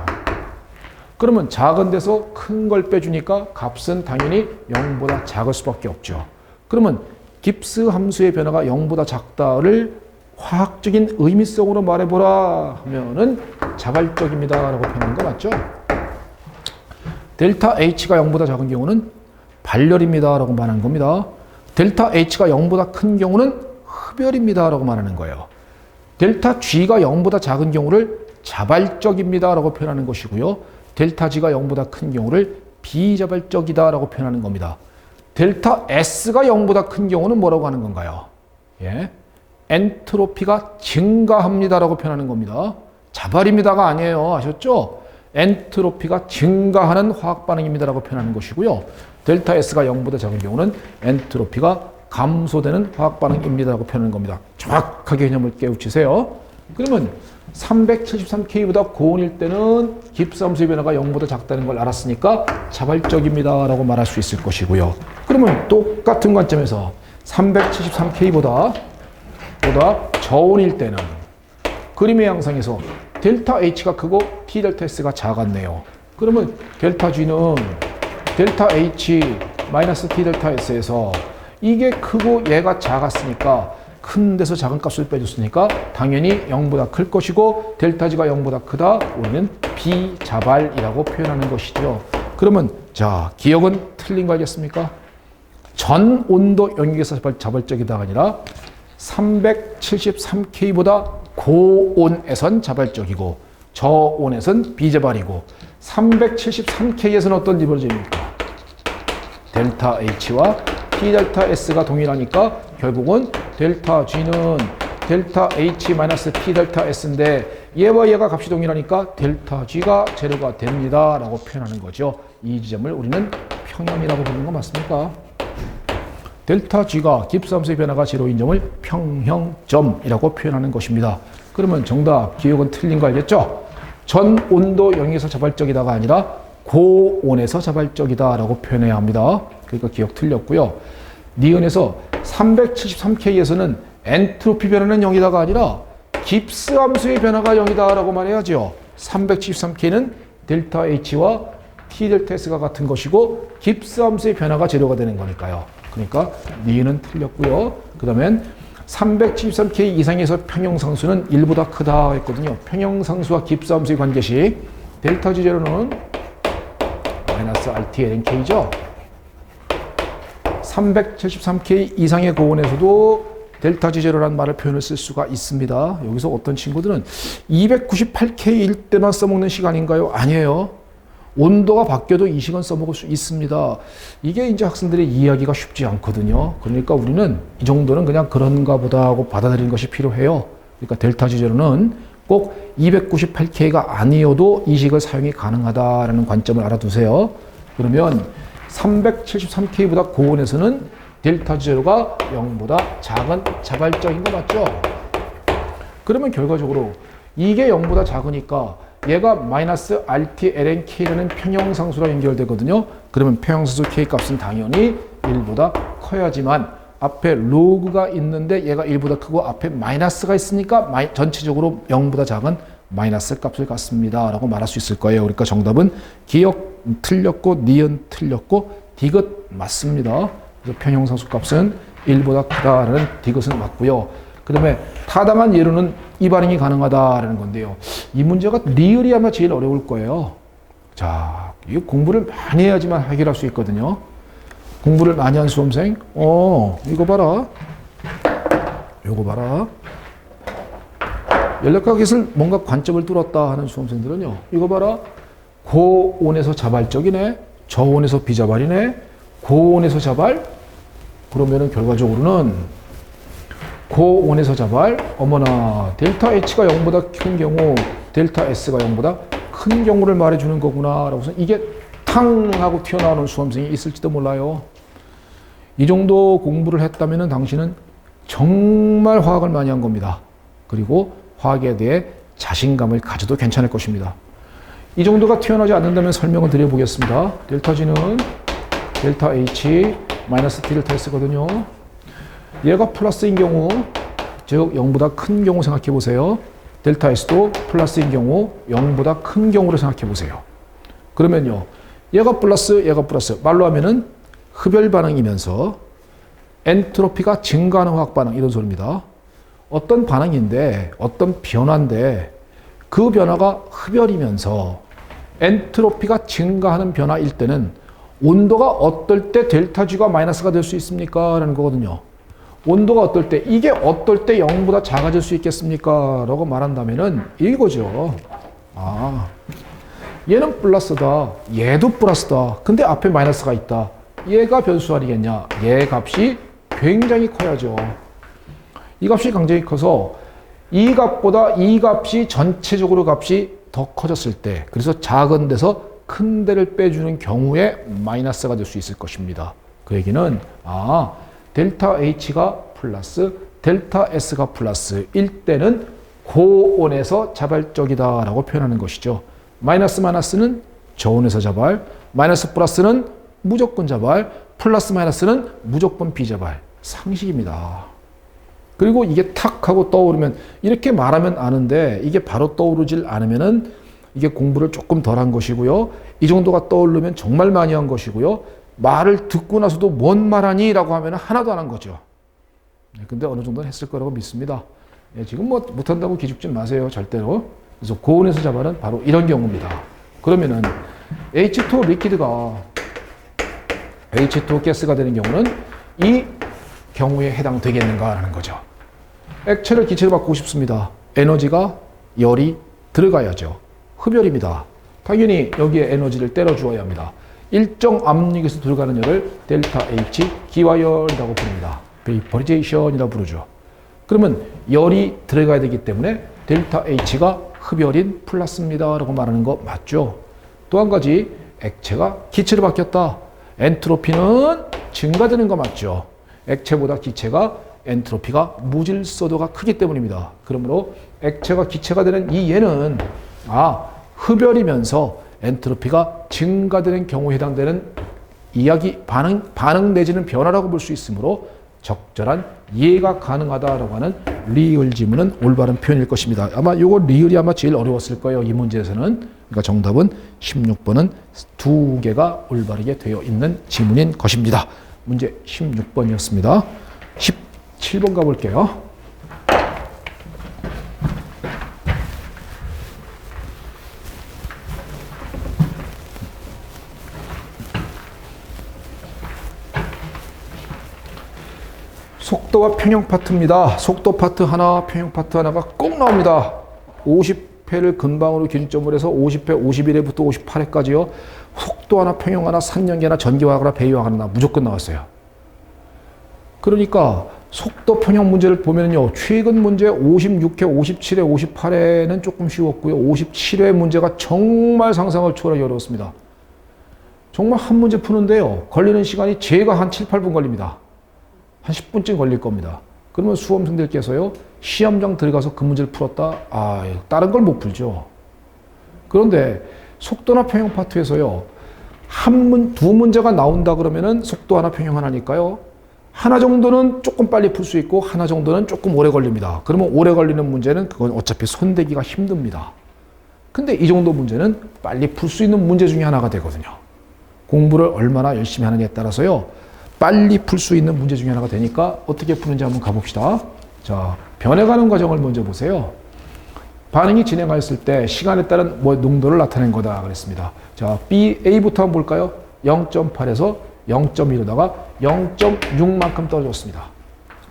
그러면 작은 데서 큰 걸 빼주니까 값은 당연히 0보다 작을 수밖에 없죠. 그러면 깁스 함수의 변화가 0보다 작다를 화학적인 의미성으로 말해보라 하면은 자발적입니다 라고 표현한 거 맞죠? 델타 H가 0보다 작은 경우는 발열입니다 라고 말하는 겁니다. 델타 H가 0보다 큰 경우는 흡열입니다 라고 말하는 거예요. 델타 G가 0보다 작은 경우를 자발적입니다 라고 표현하는 것이고요. 델타 G가 0보다 큰 경우를 비자발적이다 라고 표현하는 겁니다. 델타 S가 0보다 큰 경우는 뭐라고 하는 건가요? 예, 엔트로피가 증가합니다 라고 표현하는 겁니다. 자발입니다가 아니에요. 아셨죠? 엔트로피가 증가하는 화학 반응입니다 라고 표현하는 것이고요. 델타 S가 0보다 작은 경우는 엔트로피가 감소되는 화학 반응입니다 라고 표현하는 겁니다. 정확하게 개념을 깨우치세요. 그러면 373K보다 고온일 때는 깁스함수의 변화가 0보다 작다는 걸 알았으니까 자발적입니다 라고 말할 수 있을 것이고요. 그러면 똑같은 관점에서 373K보다 저온일 때는 그림의 양상에서 델타 H가 크고 T 델타 S가 작았네요. 그러면 델타 G는 델타 H 마이너스 T 델타 S에서 이게 크고 얘가 작았으니까 큰 데서 작은 값을 빼줬으니까 당연히 0보다 클 것이고 델타 G가 0보다 크다. 우리는 비자발이라고 표현하는 것이죠. 그러면 자, 기억은 틀린 거 알겠습니까? 전 온도 영역에서 자발적이다가 아니라 373K보다 고온에선 자발적이고 저온에선 비자발이고 373K에서는 어떤 일이 벌어집니까? 델타 H와 T 델타 S가 동일하니까 결국은 델타 G는 델타 H 마이너스 T 델타 S인데 얘와 얘가 값이 동일하니까 델타 G가 제로가 됩니다 라고 표현하는 거죠. 이 지점을 우리는 평형이라고 부르는 거 맞습니까? 델타 G가 깁스함수의 변화가 제로인 점을 평형점이라고 표현하는 것입니다. 그러면 정답 기억은 틀린 거 알겠죠? 전 온도 0에서 자발적이다가 아니라 고온에서 자발적이다 라고 표현해야 합니다. 그러니까 기억 틀렸고요. 니은에서 373K에서는 엔트로피 변화는 0이다가 아니라 깁스 함수의 변화가 0이다 라고 말해야죠. 373K는 델타 H와 T 델타 S가 같은 것이고 깁스 함수의 변화가 제로가 되는 거니까요. 그러니까 니은은 틀렸고요. 그 다음엔 373K 이상에서 평형상수는 1보다 크다 했거든요. 평형상수와 깁스 함수의 관계식 델타 G 제로는 마이너스 RT LNK죠. 373K 이상의 고온에서도 델타 G0라는 말을 표현을 쓸 수가 있습니다. 여기서 어떤 친구들은 298K일 때만 써먹는 시간인가요? 아니에요. 온도가 바뀌어도 이 시간 써먹을 수 있습니다. 이게 이제 학생들이 이해하기가 쉽지 않거든요. 그러니까 우리는 이 정도는 그냥 그런가 보다 하고 받아들이는 것이 필요해요. 그러니까 델타 G0는 꼭 298K가 아니어도 이 식을 사용이 가능하다라는 관점을 알아두세요. 그러면 373K보다 고온에서는 델타 G0가 0보다 작은 자발적인 거 맞죠? 그러면 결과적으로 이게 0보다 작으니까 얘가 마이너스 RT ln K라는 평형상수랑 연결되거든요. 그러면 평형상수 K 값은 당연히 1보다 커야지만 앞에 로그가 있는데 얘가 1보다 크고 앞에 마이너스가 있으니까 전체적으로 0보다 작은 마이너스 값을 갖습니다 라고 말할 수 있을 거예요. 그러니까 정답은 기억 틀렸고 니은 틀렸고 디귿 맞습니다. 그래서 평형상수 값은 1보다 크다라는 디귿은 맞고요. 그 다음에 타당한 예로는 이 반응이 가능하다라는 건데요. 이 문제가 리을이 아마 제일 어려울 거예요. 자, 이거 공부를 많이 해야지만 해결할 수 있거든요. 공부를 많이 한 수험생, 이거 봐라. 요거 봐라. 연력학에서 뭔가 관점을 뚫었다 하는 수험생들은요. 이거 봐라. 고온에서 자발적이네. 저온에서 비자발이네. 고온에서 자발. 그러면은 결과적으로는 고온에서 자발. 어머나, 델타 H가 0보다 큰 경우, 델타 S가 0보다 큰 경우를 말해주는 거구나. 라고서 이게 탕 하고 튀어나오는 수험생이 있을지도 몰라요. 이 정도 공부를 했다면 당신은 정말 화학을 많이 한 겁니다. 그리고 화학에 대해 자신감을 가져도 괜찮을 것입니다. 이 정도가 튀어나오지 않는다면 설명을 드려보겠습니다. 델타 G는 델타 H 마이너스 T 델타 S거든요. 얘가 플러스인 경우, 즉 0보다 큰 경우 생각해 보세요. 델타 S도 플러스인 경우 0보다 큰 경우를 생각해 보세요. 그러면요. 얘가 플러스, 얘가 플러스. 말로 하면은 흡열 반응이면서 엔트로피가 증가하는 화학 반응 이런 소리입니다. 어떤 반응인데, 어떤 변화인데 그 변화가 흡열이면서 엔트로피가 증가하는 변화일 때는 온도가 어떨 때 델타 G가 마이너스가 될 수 있습니까? 라는 거거든요. 온도가 어떨 때, 이게 어떨 때 0보다 작아질 수 있겠습니까? 라고 말한다면은 이거죠. 얘는 플러스다. 얘도 플러스다. 근데 앞에 마이너스가 있다. 얘가 변수 아니겠냐? 얘 값이 굉장히 커야죠. 이 값이 굉장히 커서 이 값보다 이 값이 전체적으로 값이 더 커졌을 때, 그래서 작은 데서 큰 데를 빼주는 경우에 마이너스가 될 수 있을 것입니다. 그 얘기는 델타 H가 플러스, 델타 S가 플러스일 때는 고온에서 자발적이다 라고 표현하는 것이죠. 마이너스는 저온에서 자발, 마이너스 플러스는 무조건 자발, 플러스 마이너스는 무조건 비자발. 상식입니다. 그리고 이게 탁 하고 떠오르면 이렇게 말하면 아는데 이게 바로 떠오르질 않으면은 이게 공부를 조금 덜 한 것이고요. 이 정도가 떠오르면 정말 많이 한 것이고요. 말을 듣고 나서도 뭔 말하니? 라고 하면 하나도 안 한 거죠. 근데 어느 정도는 했을 거라고 믿습니다. 지금 뭐 못한다고 기죽지 마세요. 절대로. 그래서 고온에서 자발은 바로 이런 경우입니다. 그러면은 H2O 리퀴드가 H2O 가스가 되는 경우는 이 경우에 해당되겠는가라는 거죠. 액체를 기체로 바꾸고 싶습니다. 에너지가 열이 들어가야죠. 흡열입니다. 당연히 여기에 에너지를 때려 주어야 합니다. 일정 압력에서 들어가는 열을 델타 H 기화열이라고 부릅니다. 베이퍼리제이션이라고 부르죠. 그러면 열이 들어가야 되기 때문에 델타 H가 흡열인 플러스입니다 라고 말하는 거 맞죠? 또 한 가지, 액체가 기체로 바뀌었다. 엔트로피는 증가되는 거 맞죠? 액체보다 기체가 엔트로피가 무질서도가 크기 때문입니다. 그러므로 액체가 기체가 되는 이 얘는 흡열이면서 엔트로피가 증가되는 경우에 해당되는 이야기 반응 내지는 변화라고 볼 수 있으므로 적절한 이해가 가능하다라고 하는 리을 지문은 올바른 표현일 것입니다. 아마 이거 리을이 아마 제일 어려웠을 거예요. 이 문제에서는. 그러니까 정답은 16번은 두 개가 올바르게 되어 있는 지문인 것입니다. 문제 16번이었습니다. 17번 가볼게요. 속도와 평형 파트입니다. 속도 파트 하나, 평형 파트 하나가 꼭 나옵니다. 50회를 근방으로 기준점으로 해서 50회, 51회부터 58회까지요. 속도 하나, 평형 하나, 산연계나 전기화학이나 배기화학이나 무조건 나왔어요. 그러니까 속도 평형 문제를 보면요. 최근 문제 56회, 57회, 58회는 조금 쉬웠고요. 57회 문제가 정말 상상을 초월하기 어려웠습니다. 정말 한 문제 푸는데요. 걸리는 시간이 제가 한 7, 8분 걸립니다. 한 10분쯤 걸릴 겁니다. 그러면 수험생들께서요. 시험장 들어가서 그 문제를 풀었다? 다른 걸 못 풀죠. 그런데 속도나 평형 파트에서요. 두 문제가 나온다 그러면은 속도 하나, 평형 하나니까요. 하나 정도는 조금 빨리 풀 수 있고 하나 정도는 조금 오래 걸립니다. 그러면 오래 걸리는 문제는 그건 어차피 손대기가 힘듭니다. 근데 이 정도 문제는 빨리 풀 수 있는 문제 중에 하나가 되거든요. 공부를 얼마나 열심히 하느냐에 따라서요. 빨리 풀 수 있는 문제 중에 하나가 되니까 어떻게 푸는지 한번 가봅시다. 자, 변해가는 과정을 먼저 보세요. 반응이 진행하였을 때 시간에 따른 농도를 나타낸 거다 그랬습니다. 자, A부터 한번 볼까요? 0.8에서 0.1로다가 0.6만큼 떨어졌습니다.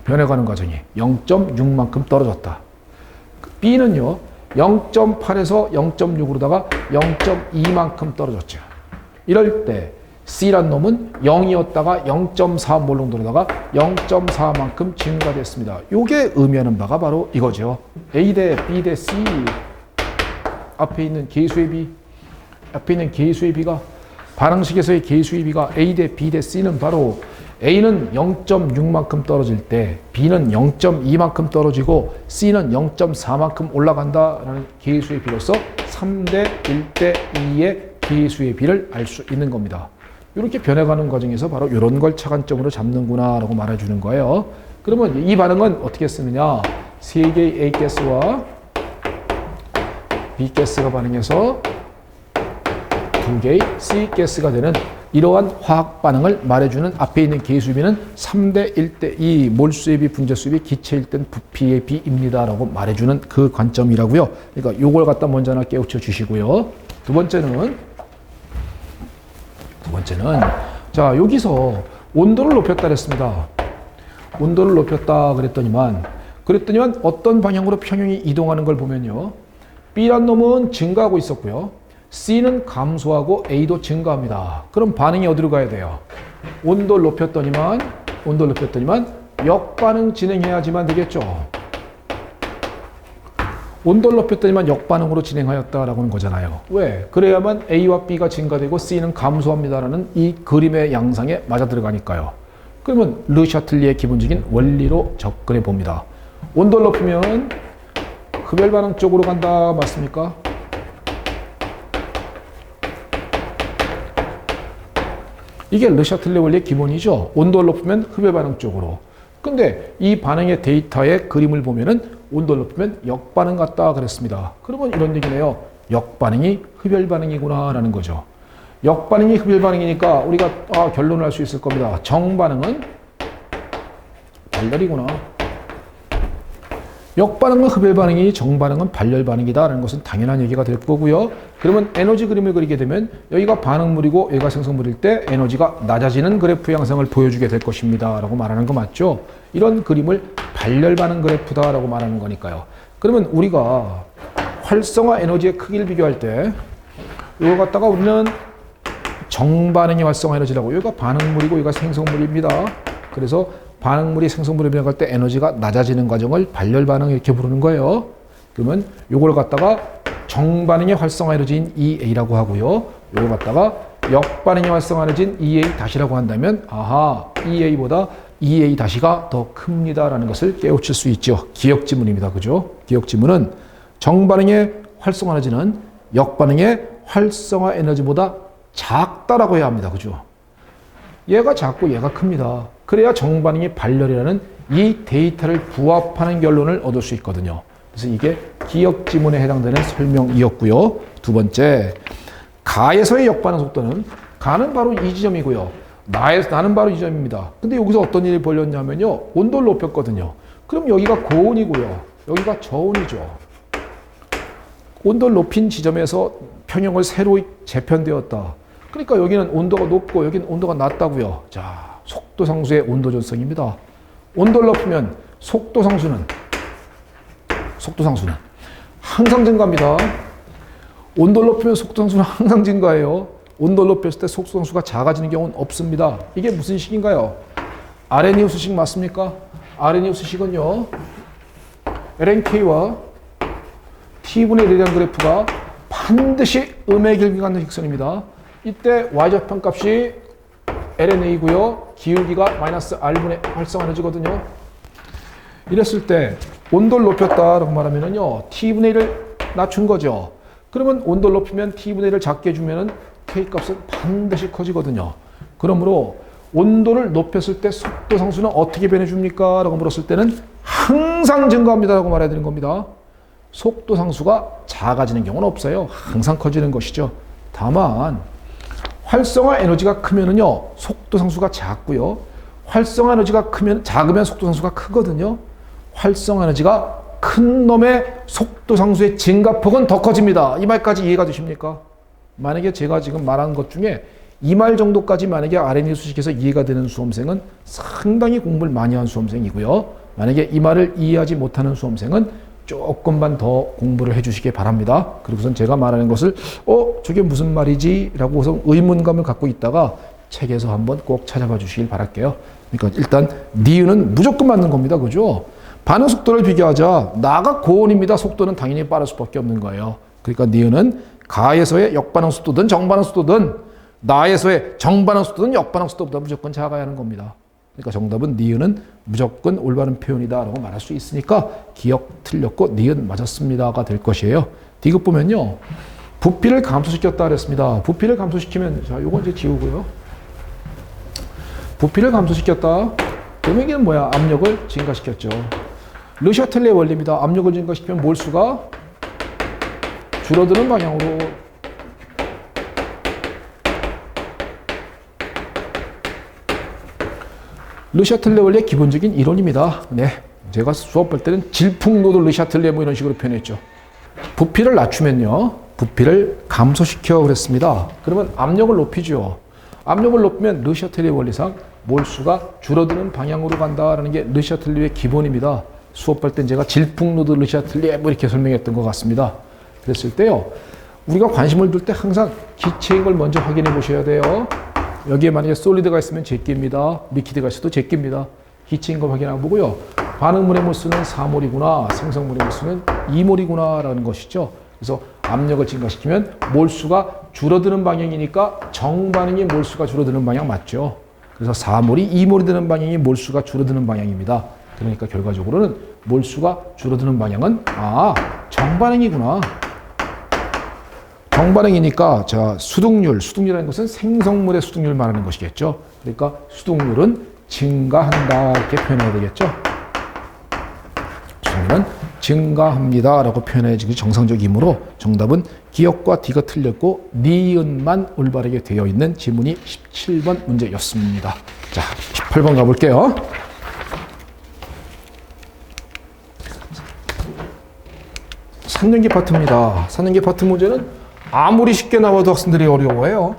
변해가는 과정이 0.6만큼 떨어졌다. B는요, 0.8에서 0.6으로다가 0.2만큼 떨어졌죠. 이럴 때 C란 놈은 0이었다가 0.4몰 정도로다가 0.4만큼 증가됐습니다. 이게 의미하는 바가 바로 이거죠. A 대 B 대 C 앞에 있는 계수의 B, 앞에 있는 계수의 B가 반응식에서의 계수의 B가 A 대 B 대 C는 바로 A는 0.6만큼 떨어질 때 B는 0.2만큼 떨어지고 C는 0.4만큼 올라간다라는 계수의 B로서 3대 1대 2의 계수의 B를 알 수 있는 겁니다. 이렇게 변해가는 과정에서 바로 이런 걸 차관점으로 잡는구나 라고 말해주는 거예요. 그러면 이 반응은 어떻게 쓰느냐. 세 개의 A 가스와 B 가스가 반응해서 두 개의 C 가스가 되는 이러한 화학 반응을 말해주는 앞에 있는 계수비는 3대 1대 2 몰수의 비, 분자수의 비, 기체일 땐 부피의 비입니다 라고 말해주는 그 관점이라고요. 그러니까 요걸 갖다 먼저 하나 깨우쳐 주시고요. 두 번째는 자, 여기서 온도를 높였다 그랬습니다. 온도를 높였다 그랬더니만 어떤 방향으로 평형이 이동하는 걸 보면요. B란 놈은 증가하고 있었고요. C는 감소하고 A도 증가합니다. 그럼 반응이 어디로 가야 돼요? 온도를 높였더니만 역반응 진행해야지만 되겠죠. 온도를 높였더니만 역반응으로 진행하였다라고 하는 거잖아요. 왜? 그래야만 A와 B가 증가되고 C는 감소합니다라는 이 그림의 양상에 맞아 들어가니까요. 그러면 르샤틀리의 기본적인 원리로 접근해 봅니다. 온도를 높이면 흡열 반응 쪽으로 간다 맞습니까? 이게 르샤틀리 원리의 기본이죠. 온도를 높이면 흡열 반응 쪽으로. 근데 이 반응의 데이터의 그림을 보면은 온도를 높이면 역반응 같다 그랬습니다. 그러면 이런 얘기네요. 역반응이 흡열 반응이구나 라는 거죠. 역반응이 흡열 반응이니까 우리가 결론을 할 수 있을 겁니다. 정반응은 발열이구나. 역반응은 흡열 반응이니 정반응은 발열 반응이다 라는 것은 당연한 얘기가 될 거고요. 그러면 에너지 그림을 그리게 되면 여기가 반응물이고 여기가 생성물일 때 에너지가 낮아지는 그래프 양상을 보여주게 될 것입니다 라고 말하는 거 맞죠? 이런 그림을 발열 반응 그래프다 라고 말하는 거니까요. 그러면 우리가 활성화 에너지의 크기를 비교할 때 이거 갖다가 우리는 정반응의 활성화 에너지라고, 여기가 반응물이고 여기가 생성물입니다. 그래서 반응물이 생성물에 변할 때 에너지가 낮아지는 과정을 발열 반응 이렇게 부르는 거예요. 그러면 요걸 갖다가 정반응의 활성화 에너지인 EA라고 하고요. 요걸 갖다가 역반응의 활성화 에너지인 EA 다시라고 한다면 EA보다 EA-가 더 큽니다라는 것을 깨우칠 수 있죠. 기역지문입니다. 그죠? 기역지문은 정반응의 활성화 에너지는 역반응의 활성화 에너지보다 작다라고 해야 합니다. 그죠? 얘가 작고 얘가 큽니다. 그래야 정반응이 발열이라는 이 데이터를 부합하는 결론을 얻을 수 있거든요. 그래서 이게 기역지문에 해당되는 설명이었고요. 두 번째, 가에서의 역반응 속도는 가는 바로 이 지점이고요. 나는 바로 이 지점입니다. 근데 여기서 어떤 일이 벌렸냐면요. 온도를 높였거든요. 그럼 여기가 고온이고요. 여기가 저온이죠. 온도를 높인 지점에서 평형을 새로 재편되었다. 그러니까 여기는 온도가 높고 여기는 온도가 낮다고요. 자, 속도 상수의 온도 전성입니다. 온도를 높이면 속도 상수는 항상 증가합니다. 온도를 높이면 속도 상수는 항상 증가해요. 온도를 높였을 때 속도 상수가 작아지는 경우는 없습니다. 이게 무슨 식인가요? 아레니우스식 맞습니까? 아레니우스식은요. LNK와 T분의 1에 대한 그래프가 반드시 음의 길게 갖는 직선입니다. 이때 y좌편값이 lnA고요. 기울기가 마이너스 r분의 활성화 에너지거든요. 이랬을 때 온도를 높였다라고 말하면요. t분의 1을 낮춘 거죠. 그러면 온도를 높이면 t분의 1을 작게 해주면 k값은 반드시 커지거든요. 그러므로 온도를 높였을 때 속도 상수는 어떻게 변해줍니까? 라고 물었을 때는 항상 증가합니다. 라고 말해야 되는 겁니다. 속도 상수가 작아지는 경우는 없어요. 항상 커지는 것이죠. 다만 활성화 에너지가 크면은요. 속도 상수가 작고요. 활성화 에너지가 작으면 속도 상수가 크거든요. 활성화 에너지가 큰 놈의 속도 상수의 증가폭은 더 커집니다. 이 말까지 이해가 되십니까? 만약에 제가 지금 말한 것 중에 이 말 정도까지 만약에 RNA 수식에서 이해가 되는 수험생은 상당히 공부를 많이 한 수험생이고요. 만약에 이 말을 이해하지 못하는 수험생은 조금만 더 공부를 해주시기 바랍니다. 그리고선 제가 말하는 것을 저게 무슨 말이지? 라고 해서 의문감을 갖고 있다가 책에서 한번 꼭 찾아봐 주시길 바랄게요. 그러니까 일단 니은은 무조건 맞는 겁니다. 그죠? 반응 속도를 비교하자. 나가 고온입니다. 속도는 당연히 빠를 수밖에 없는 거예요. 그러니까 니은은 가에서의 역반응 속도든 정반응 속도든 나에서의 정반응 속도든 역반응 속도보다 무조건 작아야 하는 겁니다. 그러니까 정답은 니은은 무조건 올바른 표현이다라고 말할 수 있으니까 기억 틀렸고 니은 맞았습니다가 될 것이에요. 디귿 보면요. 부피를 감소시켰다 그랬습니다. 부피를 감소시키면 자, 요거 이제 지우고요. 부피를 감소시켰다. 그러면 이게 뭐야? 압력을 증가시켰죠. 르샤틀레 원리입니다. 압력을 증가시키면 몰수가 줄어드는 방향으로 르샤틀레 원리의 기본적인 이론입니다. 네, 제가 수업할 때는 질풍노도 르샤틀레 뭐 이런 식으로 표현했죠. 부피를 낮추면요. 부피를 감소시켜 그랬습니다. 그러면 압력을 높이죠. 압력을 높이면 르샤틀레 원리상 몰수가 줄어드는 방향으로 간다라는 게 르샤틀레의 기본입니다. 수업할 땐 제가 질풍노도 르샤틀레 뭐 이렇게 설명했던 것 같습니다. 그랬을 때요. 우리가 관심을 둘 때 항상 기체인 걸 먼저 확인해 보셔야 돼요. 여기에 만약에 솔리드가 있으면 제끼입니다. 리퀴드가 있어도 제끼입니다. 기체인 걸 확인하고 보고요. 반응물의 몰수는 4몰이구나. 생성물의 몰수는 2몰이구나 라는 것이죠. 그래서 압력을 증가시키면 몰수가 줄어드는 방향이니까 정반응이 몰수가 줄어드는 방향 맞죠. 그래서 4몰이 2몰이 되는 방향이 몰수가 줄어드는 방향입니다. 그러니까 결과적으로는 몰수가 줄어드는 방향은 정반응이구나. 정반응이니까 자 수득률이라는 것은 생성물의 수득률을 말하는 것이겠죠. 그러니까 수득률은 증가한다 이렇게 표현해야 되겠죠. 수득률은 증가합니다라고 표현해야지 정상적이므로 정답은 기역과 D가 틀렸고 니은만 올바르게 되어 있는 지문이 17번 문제였습니다. 자 18번 가볼게요. 산전기 파트입니다. 산전기 파트 문제는 아무리 쉽게 나와도 학생들이 어려워해요.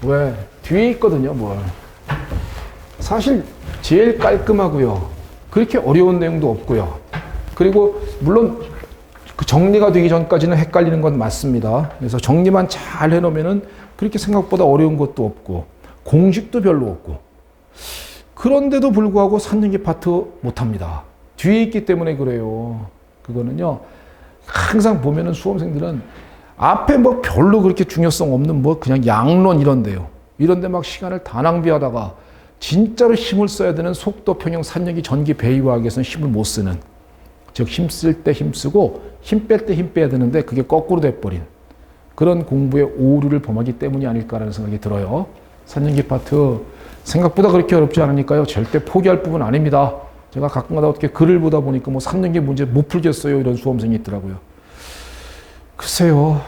왜? 뒤에 있거든요, 뭘. 사실 제일 깔끔하고요. 그렇게 어려운 내용도 없고요. 그리고 물론 그 정리가 되기 전까지는 헷갈리는 건 맞습니다. 그래서 정리만 잘 해놓으면은 그렇게 생각보다 어려운 것도 없고 공식도 별로 없고 그런데도 불구하고 산전기 파트 못합니다. 뒤에 있기 때문에 그래요. 그거는요. 항상 보면은 수험생들은 앞에 뭐 별로 그렇게 중요성 없는 뭐 그냥 양론 이런데요. 이런데 막 시간을 다 낭비하다가 진짜로 힘을 써야 되는 속도, 평형, 산력이 전기 배기화학에서는 힘을 못 쓰는, 즉 힘 쓸 때 힘 쓰고 힘 뺄 때 힘 빼야 되는데 그게 거꾸로 돼버린 그런 공부의 오류를 범하기 때문이 아닐까라는 생각이 들어요. 산연기 파트 생각보다 그렇게 어렵지 않으니까요. 절대 포기할 부분 아닙니다. 제가 가끔가다 어떻게 글을 보다 보니까 뭐 산연기 문제 못 풀겠어요 이런 수험생이 있더라고요. 글쎄요.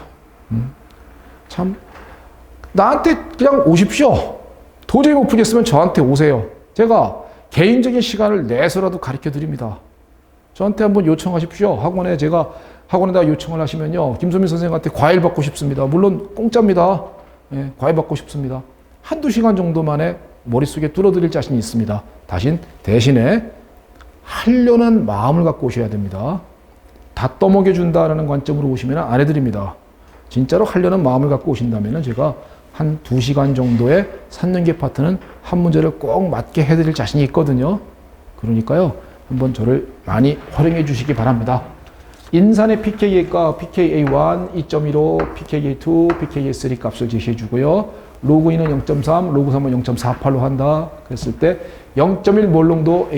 참 나한테 그냥 오십시오. 도저히 못 풀겠으면 저한테 오세요. 제가 개인적인 시간을 내서라도 가르쳐 드립니다. 저한테 한번 요청하십시오. 학원에다 요청을 하시면요. 김소민 선생님한테 과일 받고 싶습니다. 물론 공짜입니다. 예, 과일 받고 싶습니다. 한두 시간 정도 만에 머릿속에 뚫어드릴 자신이 있습니다. 대신에 하려는 마음을 갖고 오셔야 됩니다. 다 떠먹여준다라는 관점으로 오시면 안 해드립니다. 진짜로 하려는 마음을 갖고 오신다면 제가 한 2시간 정도의 3년기 파트는 한 문제를 꼭 맞게 해드릴 자신이 있거든요. 그러니까요. 한번 저를 많이 활용해 주시기 바랍니다. 인산의 pKa가 pKa1 2.15, pKa2, pKa3 값을 제시해 주고요. 로그 2는 0.3, 로그 3은 0.48로 한다. 그랬을 때 0.1 몰농도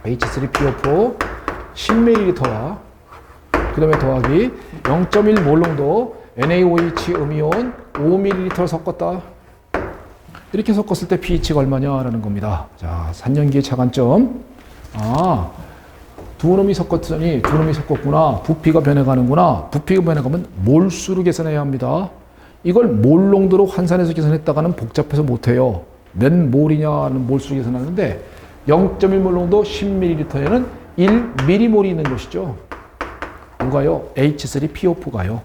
H3PO4 10ml와 그 다음에 더하기 0.1 몰농도 NaOH 음이온 5ml 섞었다. 이렇게 섞었을 때 pH가 얼마냐라는 겁니다. 자, 산연기의 차관점. 두 놈이 섞었더니 두 놈이 섞었구나. 부피가 변해가는구나. 부피가 변해가면 몰수로 계산해야 합니다. 이걸 몰농도로 환산해서 계산했다가는 복잡해서 못해요. 몇 몰이냐는 몰수로 계산하는데 0.1 몰농도 10ml에는 1mm몰이 있는 것이죠. 누가요? H3PO4가요.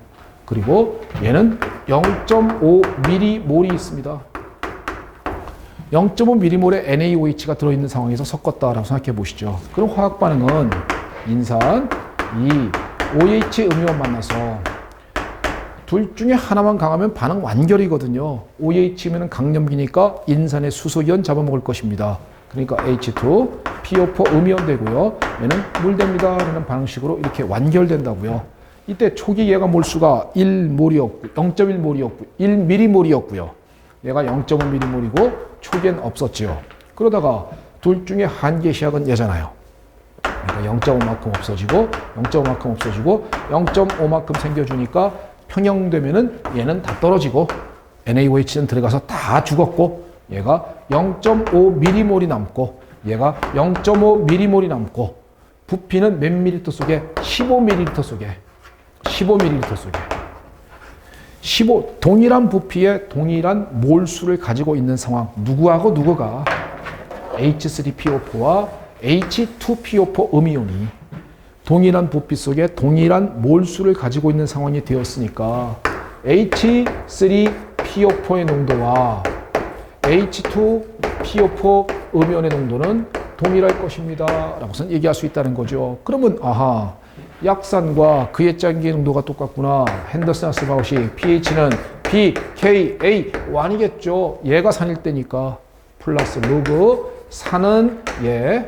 그리고 얘는 0.5mm몰이 있습니다. 0.5mm몰의 NaOH가 들어있는 상황에서 섞었다라고 생각해 보시죠. 그럼 화학 반응은 인산, OH 음이온 만나서 둘 중에 하나만 강하면 반응 완결이거든요. OH면 강염기니까 인산의 수소이온 잡아먹을 것입니다. 그러니까 H2PO4 음이온 되고요. 얘는 물 됩니다. 라는 방식으로 이렇게 완결된다고요. 이때 초기 얘가 몰수가 1몰이었고 0.1몰이었고 1mm몰이었고요. 얘가 0.5mm몰이고 초기엔 없었지요. 그러다가 둘 중에 한 개 시약은 얘잖아요. 그러니까 0.5만큼 없어지고 0.5만큼 없어지고 0.5만큼 생겨주니까 평형되면은 얘는 다 떨어지고 NaOH는 들어가서 다 죽었고 얘가 0.5mm몰이 남고 얘가 0.5mm몰이 남고 부피는 몇 밀리리터 속에 15ml 속에 15ml 속에 동일한 부피의 동일한 몰수를 가지고 있는 상황. 누구하고 누구가 H3PO4와 H2PO4 음이온이 동일한 부피 속에 동일한 몰수를 가지고 있는 상황이 되었으니까 H3PO4의 농도와 H2PO4 음이온의 농도는 동일할 것입니다. 라고선 얘기할 수 있다는 거죠. 그러면 약산과 그의 짠기 농도가 똑같구나. 핸더슨 하슬바우식 pH는 pKa1이겠죠. 얘가 산일 때니까 플러스 로그 산은 얘,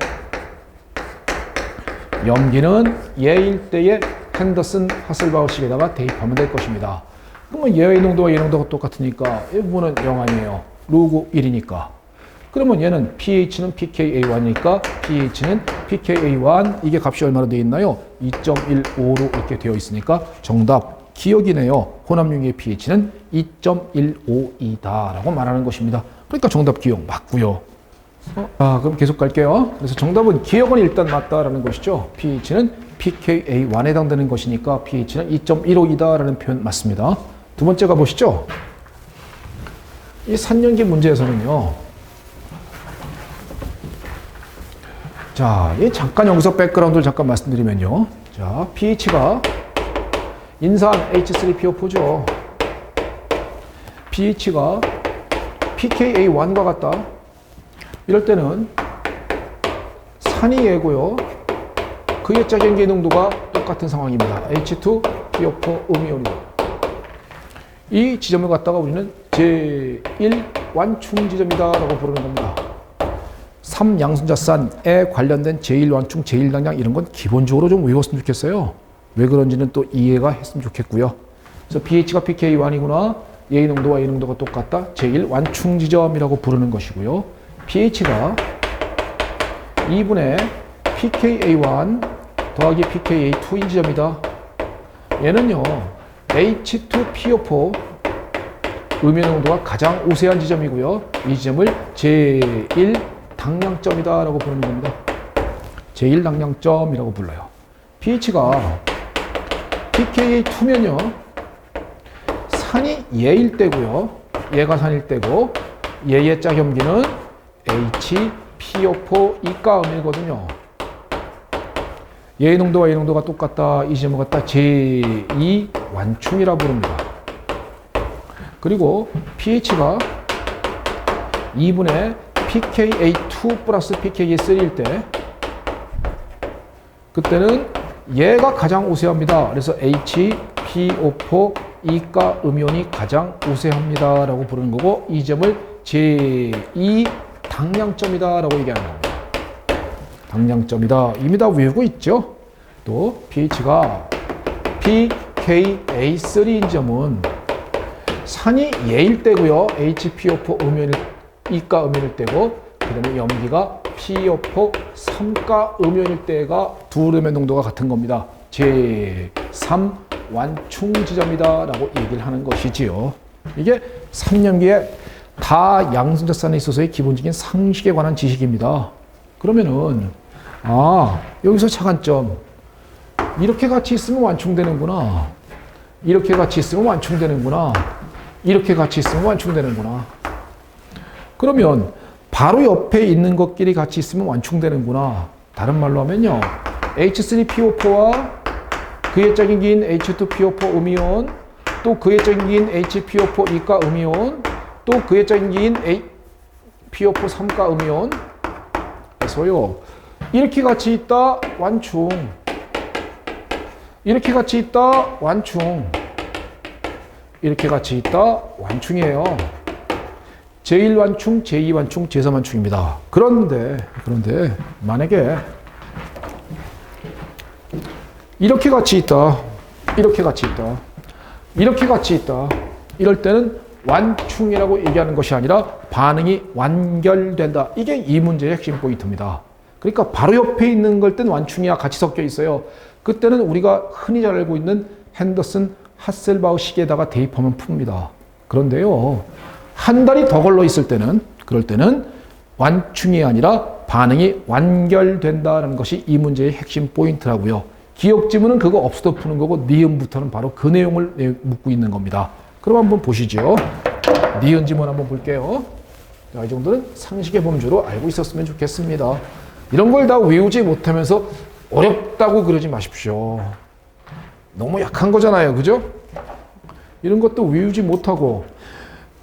염기는 얘일 때의 핸더슨 하슬바우식에다가 대입하면 될 것입니다. 그러면 얘의 농도와 얘 농도가 똑같으니까 이 부분은 0 아니에요. 로그 1이니까. 그러면 얘는 pH는 pKa1이니까 pH는 pKa1 이게 값이 얼마나 되어 있나요? 2.15로 이렇게 되어 있으니까 정답 기억이네요. 혼합용의 pH는 2.15이다 라고 말하는 것입니다. 그러니까 정답 기억 맞고요. 그럼 계속 갈게요. 그래서 정답은 기억은 일단 맞다라는 것이죠. pH는 pKa1에 해당되는 것이니까 pH는 2.15이다 라는 표현 맞습니다. 두 번째 가보시죠. 이 산연기 문제에서는요. 자, 잠깐 여기서 백그라운드를 잠깐 말씀드리면요. 자, pH가 인산 H3PO4죠. pH가 pKa1과 같다. 이럴 때는 산이 얘고요. 그의 짝연기의 농도가 똑같은 상황입니다. H2PO4 음이온이다. 이 지점을 갖다가 우리는 제1 완충 지점이다 라고 부르는 겁니다. 3양순자산에 관련된 제1완충, 제1당량 이런 건 기본적으로 좀 외웠으면 좋겠어요. 왜 그런지는 또 이해가 했으면 좋겠고요. 그래서 pH가 pKa1이구나. A의 농도와 A 농도가 똑같다. 제1완충 지점이라고 부르는 것이고요. pH가 2분의 pKa1 더하기 pKa2인 지점이다. 얘는요, H2PO4 음이온 농도가 가장 우세한 지점이고요. 이 지점을 제1당량점이다 라고 부르는 겁니다. 제1당량점이라고 불러요. pH가 pKa2면요, 산이 얘일 때고요. 얘가 산일 때고, 얘의 짝염기는 HPO4 이가음이거든요. 얘의 농도와 얘의 농도가 똑같다. 이 지점을 갖다 제2완충이라 부릅니다. 그리고 pH가 2분의 pKa2 플러스 pKa3일 때, 그때는 얘가 가장 우세합니다. 그래서 HPO4 이가 음이온이 가장 우세합니다 라고 부르는 거고, 이 점을 제2 당량점이다 라고 얘기하는 겁니다. 당량점이다. 이미 다 외우고 있죠. 또 pH가 pKa3인 점은 산이 얘일 때고요. HPO4 음이온일, 이가 음이온일 때고, 그 다음에 염기가 PO4 3가 음이온일 때가 두 음의 농도가 같은 겁니다. 제3 완충 지점이다 라고 얘기를 하는 것이지요. 이게 3년기에 다 양성자산에 있어서의 기본적인 상식에 관한 지식입니다. 그러면은 여기서 차관점, 이렇게 같이 있으면 완충되는구나, 이렇게 같이 있으면 완충되는구나, 이렇게 같이 있으면 완충되는구나. 그러면 바로 옆에 있는 것끼리 같이 있으면 완충되는구나. 다른 말로 하면요, H3PO4와 그의 짝인 H2PO4 음이온, 또 그의 짝인 HPO4 이가 음이온, 또 그의 짝인 PO4 3가 음이온. 그래서요, 이렇게 같이 있다 완충, 이렇게 같이 있다 완충, 이렇게 같이 있다 완충이에요. 제1완충, 제2완충, 제3완충입니다. 그런데 만약에 이렇게 같이 있다, 이렇게 같이 있다, 이렇게 같이 있다, 이럴 때는 완충이라고 얘기하는 것이 아니라 반응이 완결된다. 이게 이 문제의 핵심 포인트입니다. 그러니까 바로 옆에 있는 걸 땐 완충이야 같이 섞여 있어요. 그때는 우리가 흔히 잘 알고 있는 핸더슨 하셀바우 식에다가 대입하면 풉니다. 그런데요, 한 달이 더 걸러 있을 때는, 그럴 때는 완충이 아니라 반응이 완결된다는 것이 이 문제의 핵심 포인트라고요. 기억 지문은 그거 없어도 푸는 거고, 니은부터는 바로 그 내용을 묻고 있는 겁니다. 그럼 한번 보시죠. 니은 지문 한번 볼게요. 자, 이 정도는 상식의 범주로 알고 있었으면 좋겠습니다. 이런 걸 다 외우지 못하면서 어렵다고 그러지 마십시오. 너무 약한 거잖아요. 그죠? 이런 것도 외우지 못하고,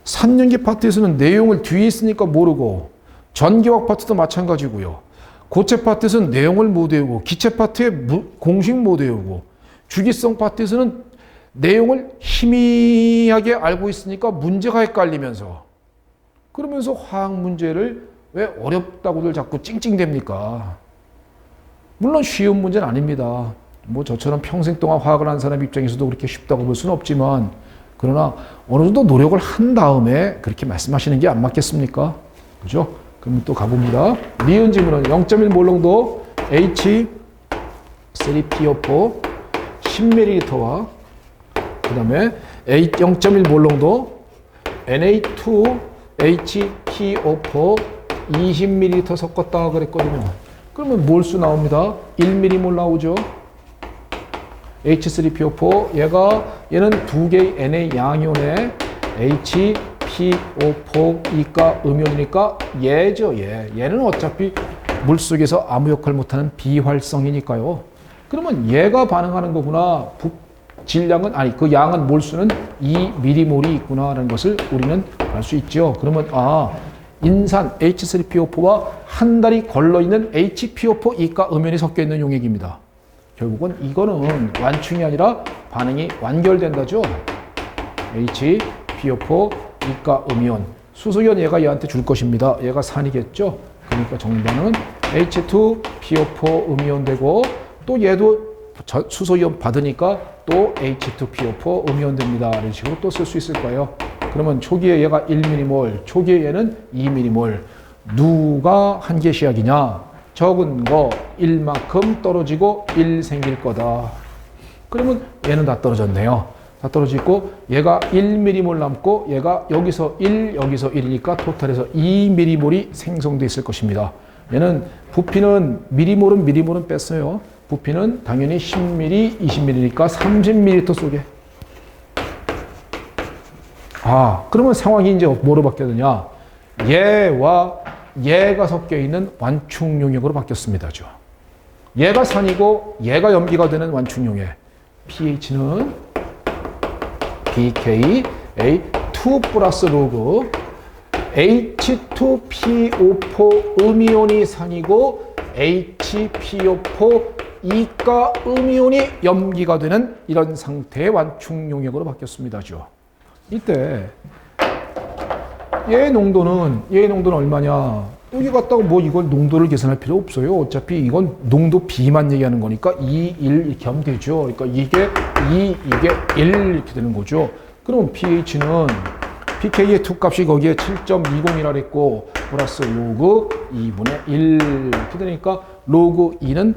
3년기 파트에서는 내용을 뒤에 있으니까 모르고, 전기화학 파트도 마찬가지고요. 고체 파트에서는 내용을 못 외우고, 기체 파트에 공식 못 외우고, 주기성 파트에서는 내용을 희미하게 알고 있으니까 문제가 헷갈리면서, 그러면서 화학 문제를 왜 어렵다고들 자꾸 찡찡댑니까? 물론 쉬운 문제는 아닙니다. 뭐 저처럼 평생 동안 화학을 한 사람 입장에서도 그렇게 쉽다고 볼 수는 없지만, 그러나 어느 정도 노력을 한 다음에 그렇게 말씀하시는 게 안 맞겠습니까? 그죠? 그럼 또 가봅니다. 니은 지문은 0.1 몰롱도 H3PO4 10ml와 그 다음에 0.1 몰롱도 Na2HPO4 20ml 섞었다 그랬거든요. 그러면 몰수 나옵니다. 1mm몰 나오죠. H3PO4 얘는 두 개의 Na 양이온에 HPO4 이가 음이온이니까 얘죠. 얘는 어차피 물속에서 아무 역할 못하는 비활성이니까요. 그러면 얘가 반응하는 거구나. 질량은 그 양은 몰수는 2mm몰이 있구나라는 것을 우리는 알 수 있죠. 그러면 인산 H3PO4와 한 달이 걸러 있는 HPO4 이가 음이온이 섞여 있는 용액입니다. 결국은 이거는 완충이 아니라 반응이 완결된다죠. HPO4 이가 음이온. 수소이온 얘가 얘한테 줄 것입니다. 얘가 산이겠죠. 그러니까 정답은 H2PO4 음이온 되고, 또 얘도 수소이온 받으니까 또 H2PO4 음이온 됩니다. 이런 식으로 또 쓸 수 있을 거예요. 그러면 초기에 얘가 1mm몰, 초기에 얘는 2mm몰. 누가 한계시약이냐? 적은 거 1만큼 떨어지고 1 생길 거다. 그러면 얘는 다 떨어졌네요. 다 떨어지고 얘가 1mm몰 남고 얘가 여기서 1, 여기서 1이니까 토탈에서 2mm몰이 생성돼 있을 것입니다. 얘는 부피는 미리몰은 뺐어요. 부피는 당연히 10mm, 20mm니까 30ml 속에. 그러면 상황이 이제 뭐로 바뀌었느냐? 얘와 얘가 섞여 있는 완충 용액으로 바뀌었습니다. 얘가 산이고 얘가 염기가 되는 완충 용액. pH는 pKa2 플러스 로그 H2PO4 음이온이 산이고 HPO4 이가 음이온이 염기가 되는 이런 상태의 완충 용액으로 바뀌었습니다. 이때 얘의 농도는 얼마냐? 여기 갖다가 뭐 이걸 농도를 계산할 필요 없어요. 어차피 이건 농도 B만 얘기하는 거니까 2, 1 이렇게 하면 되죠. 그러니까 이게 2, 이게 1 이렇게 되는 거죠. 그럼 pH는 pK의 2 값이 거기에 7.20이라 그랬고 플러스 로그 2분의 1 이렇게 되니까 로그 2는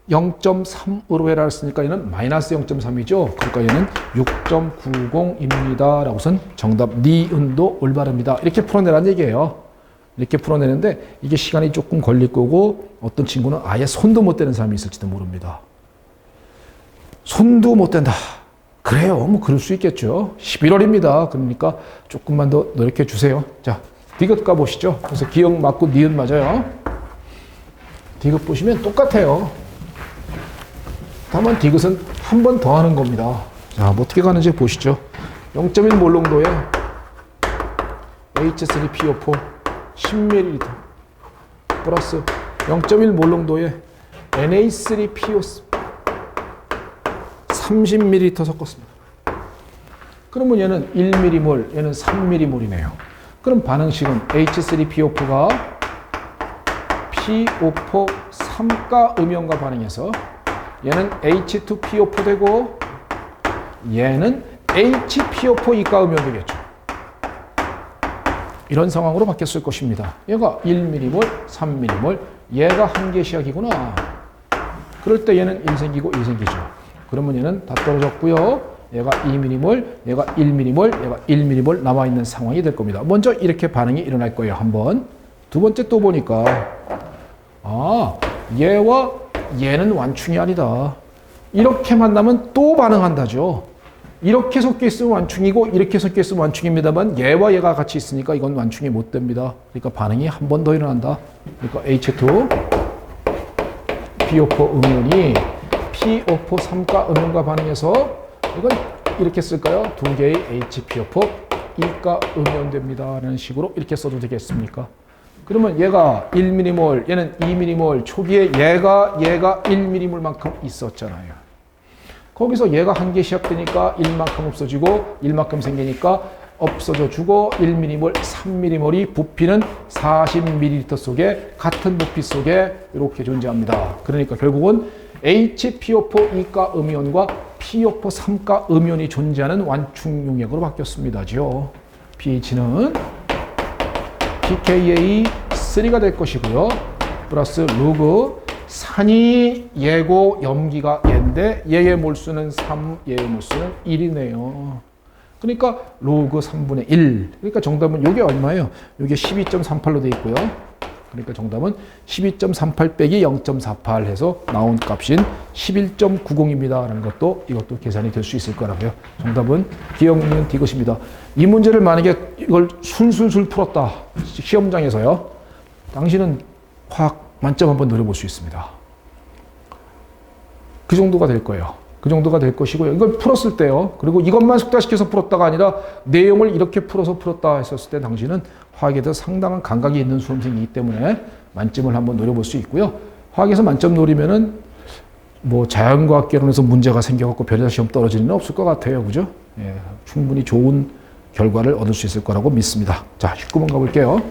0.3으로 해라 했으니까 얘는 마이너스 0.3이죠. 그러니까 얘는 6.90입니다. 라고선 정답 니은도 올바릅니다. 이렇게 풀어내라는 얘기예요. 이렇게 풀어내는데 이게 시간이 조금 걸릴 거고 어떤 친구는 아예 손도 못 대는 사람이 있을지도 모릅니다. 손도 못 댄다. 그래요. 뭐 그럴 수 있겠죠. 11월입니다. 그러니까 조금만 더 노력해 주세요. 자, 디귿 가보시죠. 그래서 기억 맞고 니은 맞아요. 디귿 보시면 똑같아요. 다만 디귿은 한 번 더 하는 겁니다. 자, 뭐 어떻게 가는지 보시죠. 0.1 몰농도에 H3PO4 10ml 플러스 0.1 몰농도에 Na3PO 30ml 섞었습니다. 그러면 얘는 1mm몰, 얘는 3mm몰이네요. 그럼 반응식은 H3PO4가 PO4 3가 음이온과 반응해서 얘는 H2PO4 되고 얘는 HPO4 2가 음이온 되겠죠. 이런 상황으로 바뀌었을 것입니다. 얘가 1mm몰, 3mm몰, 얘가 한계시약이구나. 그럴 때 얘는 1 생기고 2 생기죠. 그러면 얘는 다 떨어졌고요. 얘가 2mm몰, 얘가 1mm몰, 얘가 1mm몰 남아있는 상황이 될 겁니다. 먼저 이렇게 반응이 일어날 거예요. 한번. 두 번째 또 보니까 얘와 얘는 완충이 아니다. 이렇게 만나면 또 반응한다죠. 이렇게 섞여 있으면 완충이고 이렇게 섞여 있으면 완충입니다만 얘와 얘가 같이 있으니까 이건 완충이 못 됩니다. 그러니까 반응이 한 번 더 일어난다. 그러니까 H2 PO4 음이온이 PO4 3가 음이온과 반응해서 이건 이렇게 쓸까요? 두 개의 HPO4 2가 음이온 됩니다. 라는 식으로 이렇게 써도 되겠습니까? 그러면 얘가 1mm몰, 얘는 2mm몰, 초기에 얘가 1mm몰만큼 있었잖아요. 거기서 얘가 한계 시작되니까 1만큼 없어지고 1만큼 생기니까 없어져 주고 1mm몰, 3mm몰이 부피는 40ml 속에 같은 부피 속에 이렇게 존재합니다. 그러니까 결국은 HPO4 2가 음이온과 PO4 3가 음이온이 존재하는 완충 용액으로 바뀌었습니다죠. pH는 pKa 3가 될 것이고요. 플러스 로그 산이 얘고 염기가 얘인데 얘의 몰수는 3, 얘의 몰수는 1이네요. 그러니까 로그 3분의 1. 그러니까 정답은 이게 얼마예요? 이게 12.38로 돼 있고요. 그러니까 정답은 12.38 빼기 0.48 해서 나온 값인 11.90입니다. 라는 것도 이것도 계산이 될 수 있을 거라고요. 정답은 기억, 니은, 디귿입니다. 이 문제를 만약에 이걸 술술술 풀었다. 시험장에서요. 당신은 화학 만점 한번 노려볼 수 있습니다. 그 정도가 될 거예요. 그 정도가 될 것이고요. 이걸 풀었을 때요. 그리고 이것만 숙달시켜서 풀었다가 아니라 내용을 이렇게 풀어서 풀었다 했었을 때 당신은 화학에 대해서 상당한 감각이 있는 수험생이기 때문에 만점을 한번 노려볼 수 있고요. 화학에서 만점 노리면은 뭐 자연과학개론에서 문제가 생겨갖고 별의별 시험 떨어지는 건 없을 것 같아요. 그죠? 예, 충분히 좋은 결과를 얻을 수 있을 거라고 믿습니다. 자, 19번 가볼게요.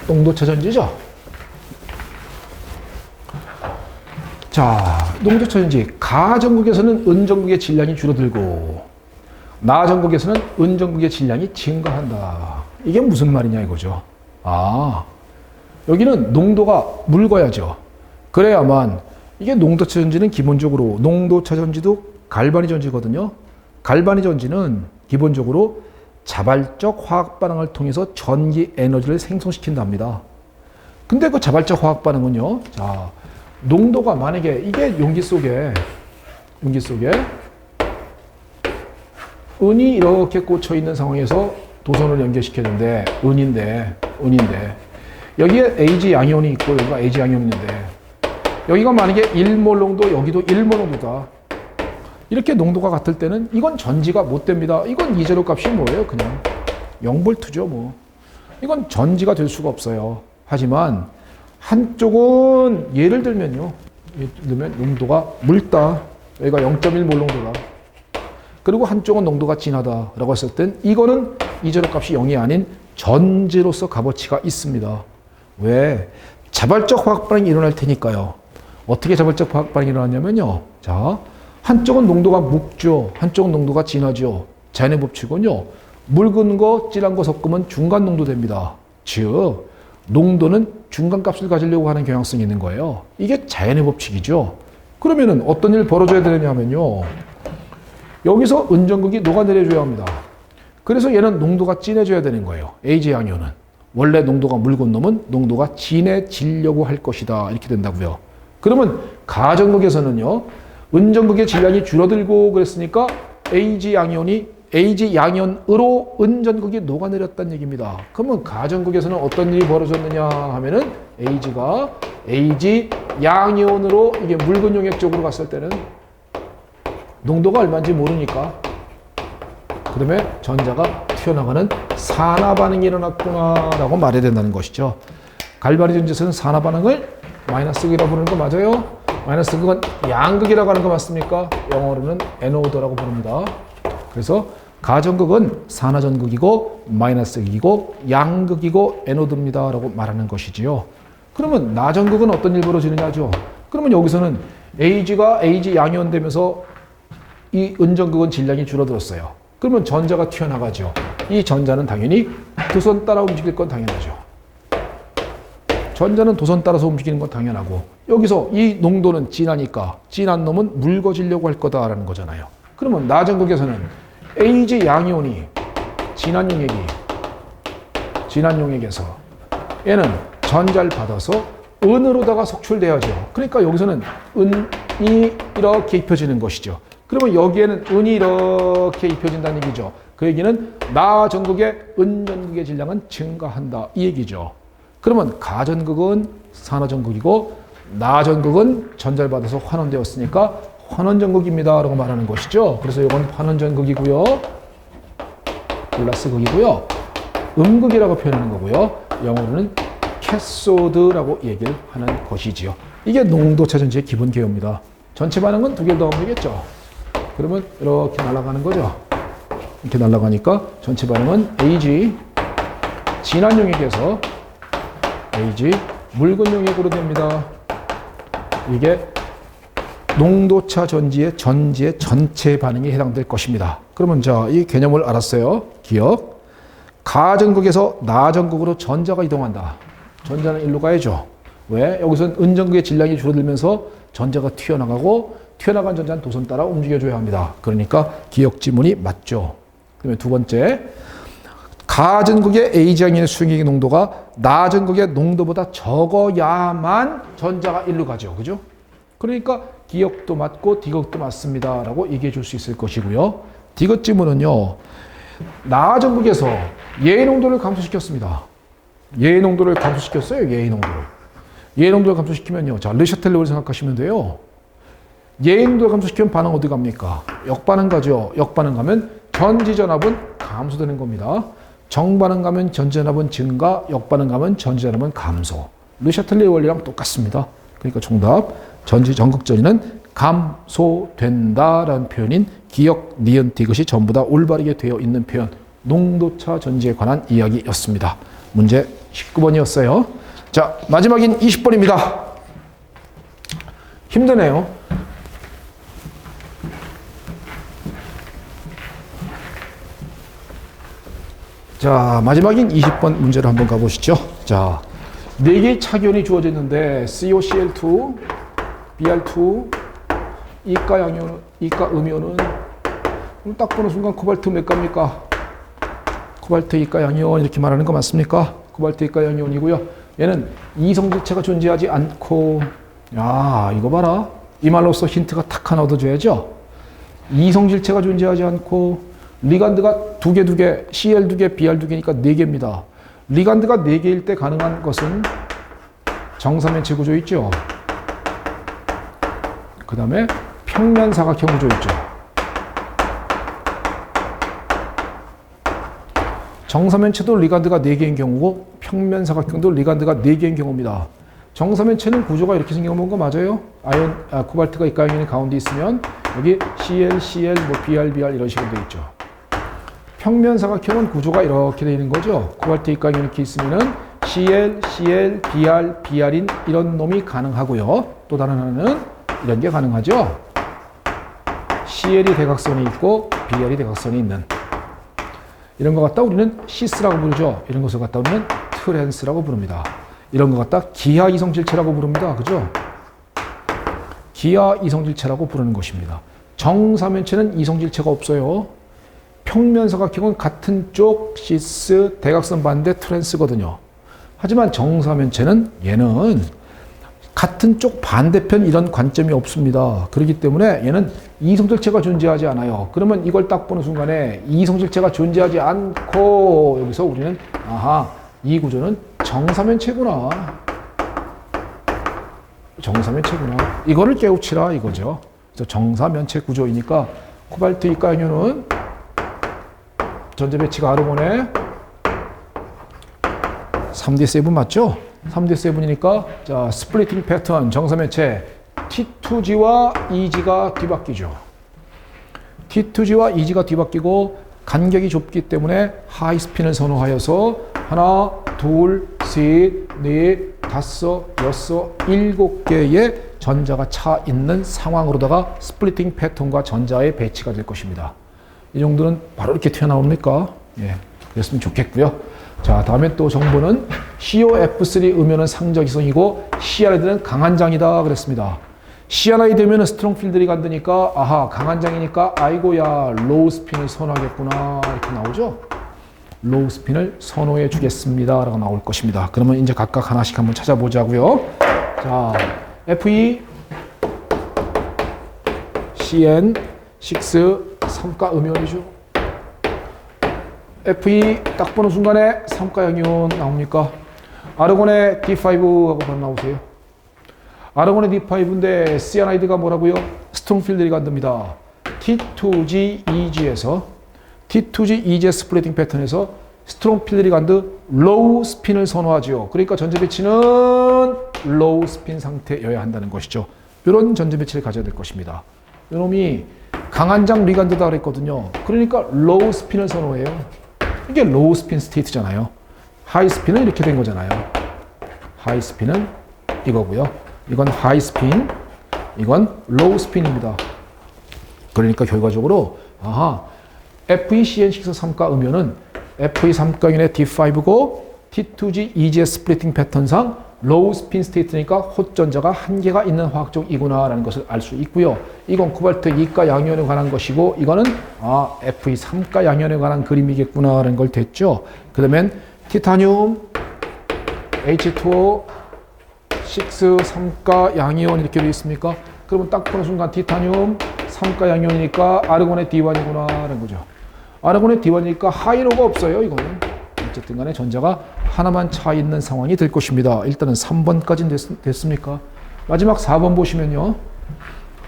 농도 차전지죠? 자, 농도차 전지, 가전극에서는 은전극의 질량이 줄어들고 나전극에서는 은전극의 질량이 증가한다. 이게 무슨 말이냐 이거죠. 여기는 농도가 묽어야죠. 그래야만 이게 농도차 전지는 기본적으로 농도차 전지도 갈바니 전지거든요. 갈바니 전지는 기본적으로 자발적 화학 반응을 통해서 전기 에너지를 생성시킨답니다. 근데 그 자발적 화학 반응은요. 자, 농도가 만약에 이게 용기 속에 은이 이렇게 꽂혀 있는 상황에서 도선을 연결시켰는데 은인데 여기에 Ag 양이온이 있고 여기가 Ag 양이온이 있는데 여기가 만약에 1몰 농도 여기도 1몰 농도다. 이렇게 농도가 같을 때는 이건 전지가 못 됩니다. 이건 이제로 값이 뭐예요? 그냥 0볼트죠 뭐. 이건 전지가 될 수가 없어요. 하지만 한쪽은 예를 들면 농도가 묽다. 여기가 0.1몰 농도다. 그리고 한쪽은 농도가 진하다라고 했을 땐 이거는 이제로 값이 0이 아닌 전지로서 값어치가 있습니다. 왜? 자발적 화학 반응이 일어날 테니까요. 어떻게 자발적 화학 반응이 일어나냐면요. 자, 한쪽은 농도가 묽죠. 한쪽은 농도가 진하죠. 자연의 법칙은요. 묽은 거, 진한 거 섞으면 중간 농도 됩니다. 즉, 농도는 중간 값을 가지려고 하는 경향성이 있는 거예요. 이게 자연의 법칙이죠. 그러면은 어떤 일 벌어져야 되느냐면요. 여기서 은전극이 녹아내려줘야 합니다. 그래서 얘는 농도가 진해져야 되는 거예요. Ag 양이온은. 원래 농도가 묽은 놈은 농도가 진해지려고 할 것이다. 이렇게 된다고요. 그러면 가전극에서는요. 은전극의 질량이 줄어들고 그랬으니까 Ag 양이온으로 은전극이 녹아내렸다는 얘기입니다. 그러면 가전극에서는 어떤 일이 벌어졌느냐 하면은 Ag 양이온으로 이게 묽은 용액 쪽으로 갔을 때는 농도가 얼마인지 모르니까 그다음에 전자가 튀어나가는 산화 반응이 일어났구나라고 말해야 된다는 것이죠. 갈바니 전지에서는 산화 반응을 마이너스 극이라고 부르는 거 맞아요? 마이너스 극은 양극이라고 하는 거 맞습니까? 영어로는 에노드라고 부릅니다. 그래서 가전극은 산화전극이고 마이너스 극이고 양극이고 에노드입니다 라고 말하는 것이지요. 그러면 나전극은 어떤 일 벌어지느냐죠. 그러면 여기서는 Ag가 Ag 양이온 되면서 이 은전극은 질량이 줄어들었어요. 그러면 전자가 튀어나가죠. 이 전자는 당연히 도선 따라 움직일 건 당연하죠. 전자는 도선 따라서 움직이는 건 당연하고 여기서 이 농도는 진하니까 진한 놈은 묽어지려고 할 거다라는 거잖아요. 그러면 나전극에서는 Ag 양이온이 진한 용액에서 얘는 전자를 받아서 은으로다가 속출돼야죠. 그러니까 여기서는 은이 이렇게 입혀지는 것이죠. 그러면 여기에는 은이 이렇게 입혀진다는 얘기죠. 그 얘기는 나전극의 은전극의 질량은 증가한다 이 얘기죠. 그러면 가전극은 산화전극이고 나전극은 전자를 받아서 환원되었으니까 환원전극입니다 라고 말하는 것이죠. 그래서 이건 환원전극이고요. 플러스극이고요. 음극이라고 표현하는 거고요. 영어로는 캐소드라고 얘기를 하는 것이지요. 이게 농도차 전지의 기본 개요입니다. 전체 반응은 두 개를 더하면 되겠죠. 그러면 이렇게 날아가는 거죠. 이렇게 날아가니까 전체 반응은 Ag 진한 용액에서 Ag 묽은 용액으로 됩니다. 이게 농도차 전지의 전체 반응에 해당될 것입니다. 그러면 자, 이 개념을 알았어요. 기억. 가전극에서 나전극으로 전자가 이동한다. 전자는 일로 가야죠. 왜? 여기서는 은전극의 질량이 줄어들면서 전자가 튀어나가고 튀어나간 전자는 도선 따라 움직여줘야 합니다. 그러니까 기억 지문이 맞죠. 그다음에 두 번째, 가전극의 Ag 양이온의 수용액의 농도가 나전극의 농도보다 적어야만 전자가 일로 가죠. 그죠? 그러니까 기억도 맞고 디귿도 맞습니다. 라고 얘기해 줄 수 있을 것이고요. 디귿 지문은요. 나전극에서 예의 농도를 감소시켰습니다. 예의 농도를 감소시켰어요. 예의 농도를 감소시키면요. 자, 르샤텔레를 생각하시면 돼요. 예의 농도를 감소시키면 반응 어디 갑니까? 역반응 가죠. 역반응 가면 전지전압은 감소되는 겁니다. 정반응 가면 전지전압은 증가, 역반응 가면 전지전압은 감소. 르샤텔레 원리랑 똑같습니다. 그러니까 정답, 전극전이는 감소된다라는 표현인 기억, 니은, 디귿이 전부 다 올바르게 되어 있는 표현, 농도차 전지에 관한 이야기였습니다. 문제 19번이었어요. 자, 마지막인 20번입니다. 힘드네요. 자, 마지막인 20번 문제를 한번 가보시죠. 자, 4개의 착이온이 주어졌는데 COCl2, Br2, 이가 양이온, 이가 음이온은 딱 보는 순간 코발트 몇 가입니까? 코발트 이가 양이온 이렇게 말하는 거 맞습니까? 코발트 이가 양이온이고요. 얘는 이성질체가 존재하지 않고, 야, 이거 봐라. 이 말로써 힌트가 탁 하나 얻어줘야죠. 이성질체가 존재하지 않고 리간드가 2개, Cl 2개, Br 2개니까 4개입니다. 리간드가 4개일 때 가능한 것은 정사면체 구조 있죠. 그 다음에 평면 사각형 구조 있죠. 정사면체도 리간드가 4개인 경우고 평면 사각형도 리간드가 4개인 경우입니다. 정사면체는 구조가 이렇게 생긴 거 맞아요? 코발트가 이가양이온이 가운데 있으면 여기 Cl, Cl, 뭐 Br, Br 이런 식으로 되어 있죠. 평면 사각형은 구조가 이렇게 되어 있는 거죠. 코발트 이가양이온이 이렇게 있으면은 Cl, Cl, Br, Br인 이런 놈이 가능하고요. 또 다른 하나는 이런 게 가능하죠. CL이 대각선이 있고 BR이 대각선이 있는 이런 것 갖다 우리는 시스라고 부르죠. 이런 것을 갖다 우리는 트랜스라고 부릅니다. 이런 것 갖다 기하 이성질체라고 부릅니다. 그죠? 기하 이성질체라고 부르는 것입니다. 정사면체는 이성질체가 없어요. 평면 사각형은 같은 쪽 시스 대각선 반대 트랜스거든요. 하지만 정사면체는 얘는 같은 쪽 반대편 이런 관점이 없습니다. 그렇기 때문에 얘는 이성질체가 존재하지 않아요. 그러면 이걸 딱 보는 순간에 이성질체가 존재하지 않고 여기서 우리는 아하, 이 구조는 정사면체구나. 정사면체구나. 이거를 깨우치라 이거죠. 그래서 정사면체 구조이니까 코발트 이가양이온은 전자 배치가 아르곤에 3D7 맞죠? 3D7이니까 자, 스플리팅 패턴 정사면체 T2G와 EG가 뒤바뀌죠. T2G와 EG가 뒤바뀌고 간격이 좁기 때문에 하이스핀을 선호하여서 하나, 둘, 셋, 넷, 다섯, 여섯, 7개의 전자가 차 있는 상황으로다가 스플리팅 패턴과 전자의 배치가 될 것입니다. 이 정도는 바로 이렇게 튀어나옵니까? 예, 그랬으면 좋겠고요. 자, 다음에 또 정보는 COF3 음연은 상적이성이고 CRID는 강한 장이다 그랬습니다. CRI 되면 스트롱 필드 리간드니까 아하, 강한 장이니까 아이고야 로우 스핀을 선호하겠구나 이렇게 나오죠. 로우 스핀을 선호해 주겠습니다 라고 나올 것입니다. 그러면 이제 각각 하나씩 한번 찾아보자고요. 자, Fe, CN, 6, 3가 음이온이죠. Fe 딱 보는 순간에 3가 양이온 나옵니까? 아르곤의 D5하고 바로 나오세요. 아르곤의 D5인데 시아나이드가 뭐라고요? 스트롱 필드 리간드입니다. T2G, EG에서 T2G, EG 스플리팅 패턴에서 스트롱 필드 리간드 로우 스핀을 선호하지요. 그러니까 전자 배치는 로우 스핀 상태여야 한다는 것이죠. 이런 전자 배치를 가져야 될 것입니다. 이놈이 강한 장 리간드다 그랬거든요. 그러니까 로우 스핀을 선호해요. 이게 로우 스핀 스테이트잖아요. 하이 스핀은 이렇게 된 거잖아요. 하이 스핀은 이거고요. 이건 하이 스핀, 이건 로우 스핀입니다. 그러니까 결과적으로 아하, FeCN6 3가 음연은 Fe3가인의 D5고 T2G EG의 스플리팅 패턴상 로우 스핀 스테이트니까 헛전자가 한 개가 있는 화학적이구나 라는 것을 알 수 있고요. 이건 코발트 2가 양이온에 관한 것이고 이거는 Fe3가 양이온에 관한 그림이겠구나 라는 걸 됐죠. 그 다음엔 티타늄 H2O 6, 3가 양이온 이렇게 되어 있습니까? 그러면 딱 보는 순간 티타늄 3가 양이온이니까 아르곤의 D1이구나 라는 거죠. 아르곤의 D1이니까 하이로가 없어요. 이거는 어쨌든 간에 전자가 하나만 차 있는 상황이 될 것입니다. 일단은 3번까지는 됐습니까? 마지막 4번 보시면요.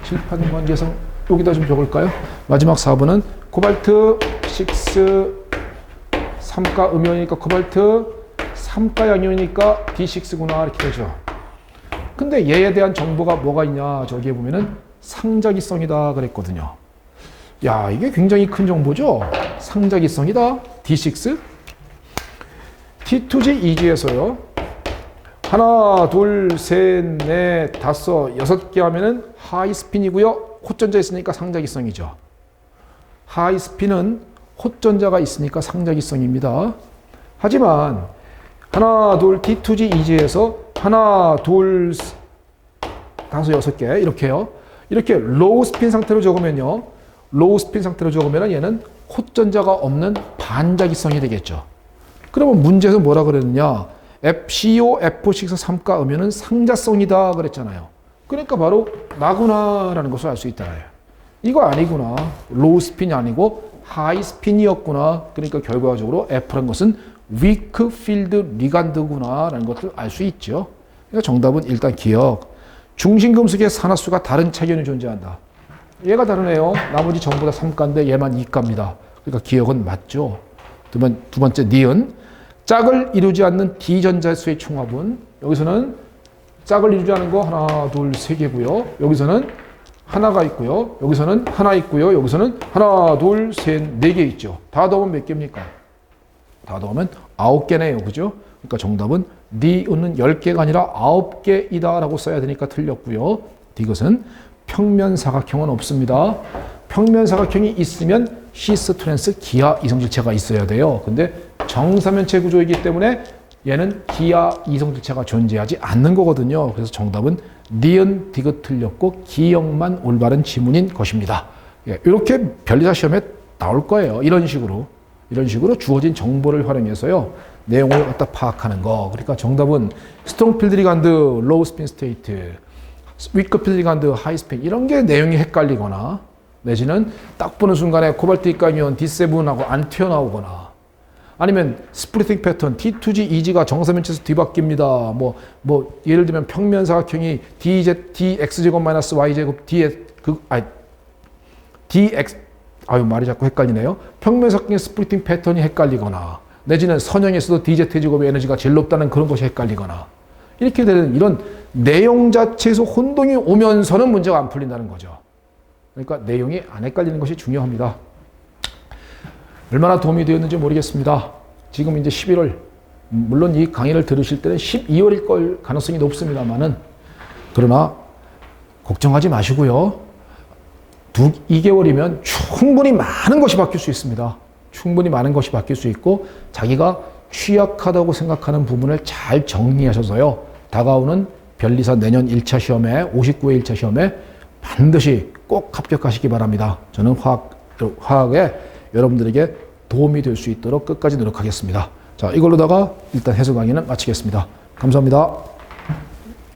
칠판 관계상 여기다 좀 적을까요? 마지막 4번은 코발트 6, 3가 음이온이니까 코발트 3가 양이온이니까 D6구나 이렇게 되죠. 근데 얘에 대한 정보가 뭐가 있냐? 저기에 보면은 상자기성이다 그랬거든요. 야, 이게 굉장히 큰 정보죠? 상자기성이다. D6. T2G EG에서요. 하나, 둘, 셋, 넷, 다섯, 6개 하면은 하이 스핀이고요. 콧전자 있으니까 상자기성이죠. 하이 스핀은 호전자가 있으니까 상자기성입니다. 하지만 하나, 둘, D2G, EG에서 하나, 둘, 다섯, 여섯 개 이렇게요. 이렇게 로우 스핀 상태로 적으면요. 로우 스핀 상태로 적으면 얘는 호전자가 없는 반자기성이 되겠죠. 그러면 문제에서 뭐라 그랬느냐? FCO, F6, 3가 음면은 상자성이다 그랬잖아요. 그러니까 바로 나구나라는 것을 알 수 있다. 이거 아니구나. 로우 스핀이 아니고 하이 스핀이었구나. 그러니까 결과적으로 F라는 것은 위크 필드 리간드구나 라는 것을 알 수 있죠. 그러니까 정답은 일단 기억. 중심금속의 산화수가 다른 차견이 존재한다. 얘가 다르네요. 나머지 전부 다 3가인데 얘만 2가입니다. 그러니까 기억은 맞죠. 두 번째 니은. 짝을 이루지 않는 D전자수의 총합은 여기서는 짝을 이루지 않는 거 하나, 둘, 세 개고요. 여기서는 하나가 있고요. 여기서는 하나 있고요. 여기서는 하나, 둘, 셋, 네 개 있죠. 다 더하면 몇 개입니까? 다 더하면 9개네요. 그죠? 그러니까 정답은 니은은 10개가 아니라 9개이다 라고 써야 되니까 틀렸고요. 이것은 평면 사각형은 없습니다. 평면 사각형이 있으면 시스트랜스 기하 이성질체가 있어야 돼요. 근데 정사면체 구조이기 때문에 얘는 기하 이성질체가 존재하지 않는 거거든요. 그래서 정답은 니은, 디귿 틀렸고 기역만 올바른 지문인 것입니다. 예, 이렇게 변리사 시험에 나올 거예요. 이런 식으로 주어진 정보를 활용해서요. 내용을 갖다 파악하는 거. 그러니까 정답은 스트롱 필드 리간드, 로우 스핀 스테이트, 위크 필드 리간드, 하이 스핀 이런 게 내용이 헷갈리거나 내지는 딱 보는 순간에 코발트 입각이온 D7하고 안 튀어나오거나 아니면 스플리팅 패턴 T2G, EG가 정사면체에서 뒤바뀝니다. 뭐 예를 들면 평면 사각형이 DX제곱 마이너스 Y제곱 말이 자꾸 헷갈리네요. 평면 사각형의 스플리팅 패턴이 헷갈리거나 내지는 선형에서도 DZ제곱의 에너지가 제일 높다는 그런 것이 헷갈리거나 이렇게 되는 이런 내용 자체에서 혼동이 오면서는 문제가 안 풀린다는 거죠. 그러니까 내용이 안 헷갈리는 것이 중요합니다. 얼마나 도움이 되었는지 모르겠습니다. 지금 이제 11월, 물론 이 강의를 들으실 때는 12월일 걸 가능성이 높습니다만은 그러나 걱정하지 마시고요. 2개월이면 충분히 많은 것이 바뀔 수 있습니다. 충분히 많은 것이 바뀔 수 있고 자기가 취약하다고 생각하는 부분을 잘 정리하셔서요. 다가오는 변리사 내년 1차 시험에 59회 1차 시험에 반드시 꼭 합격하시기 바랍니다. 저는 화학에 여러분들에게 도움이 될 수 있도록 끝까지 노력하겠습니다. 자, 이걸로다가 일단 해설 강의는 마치겠습니다. 감사합니다.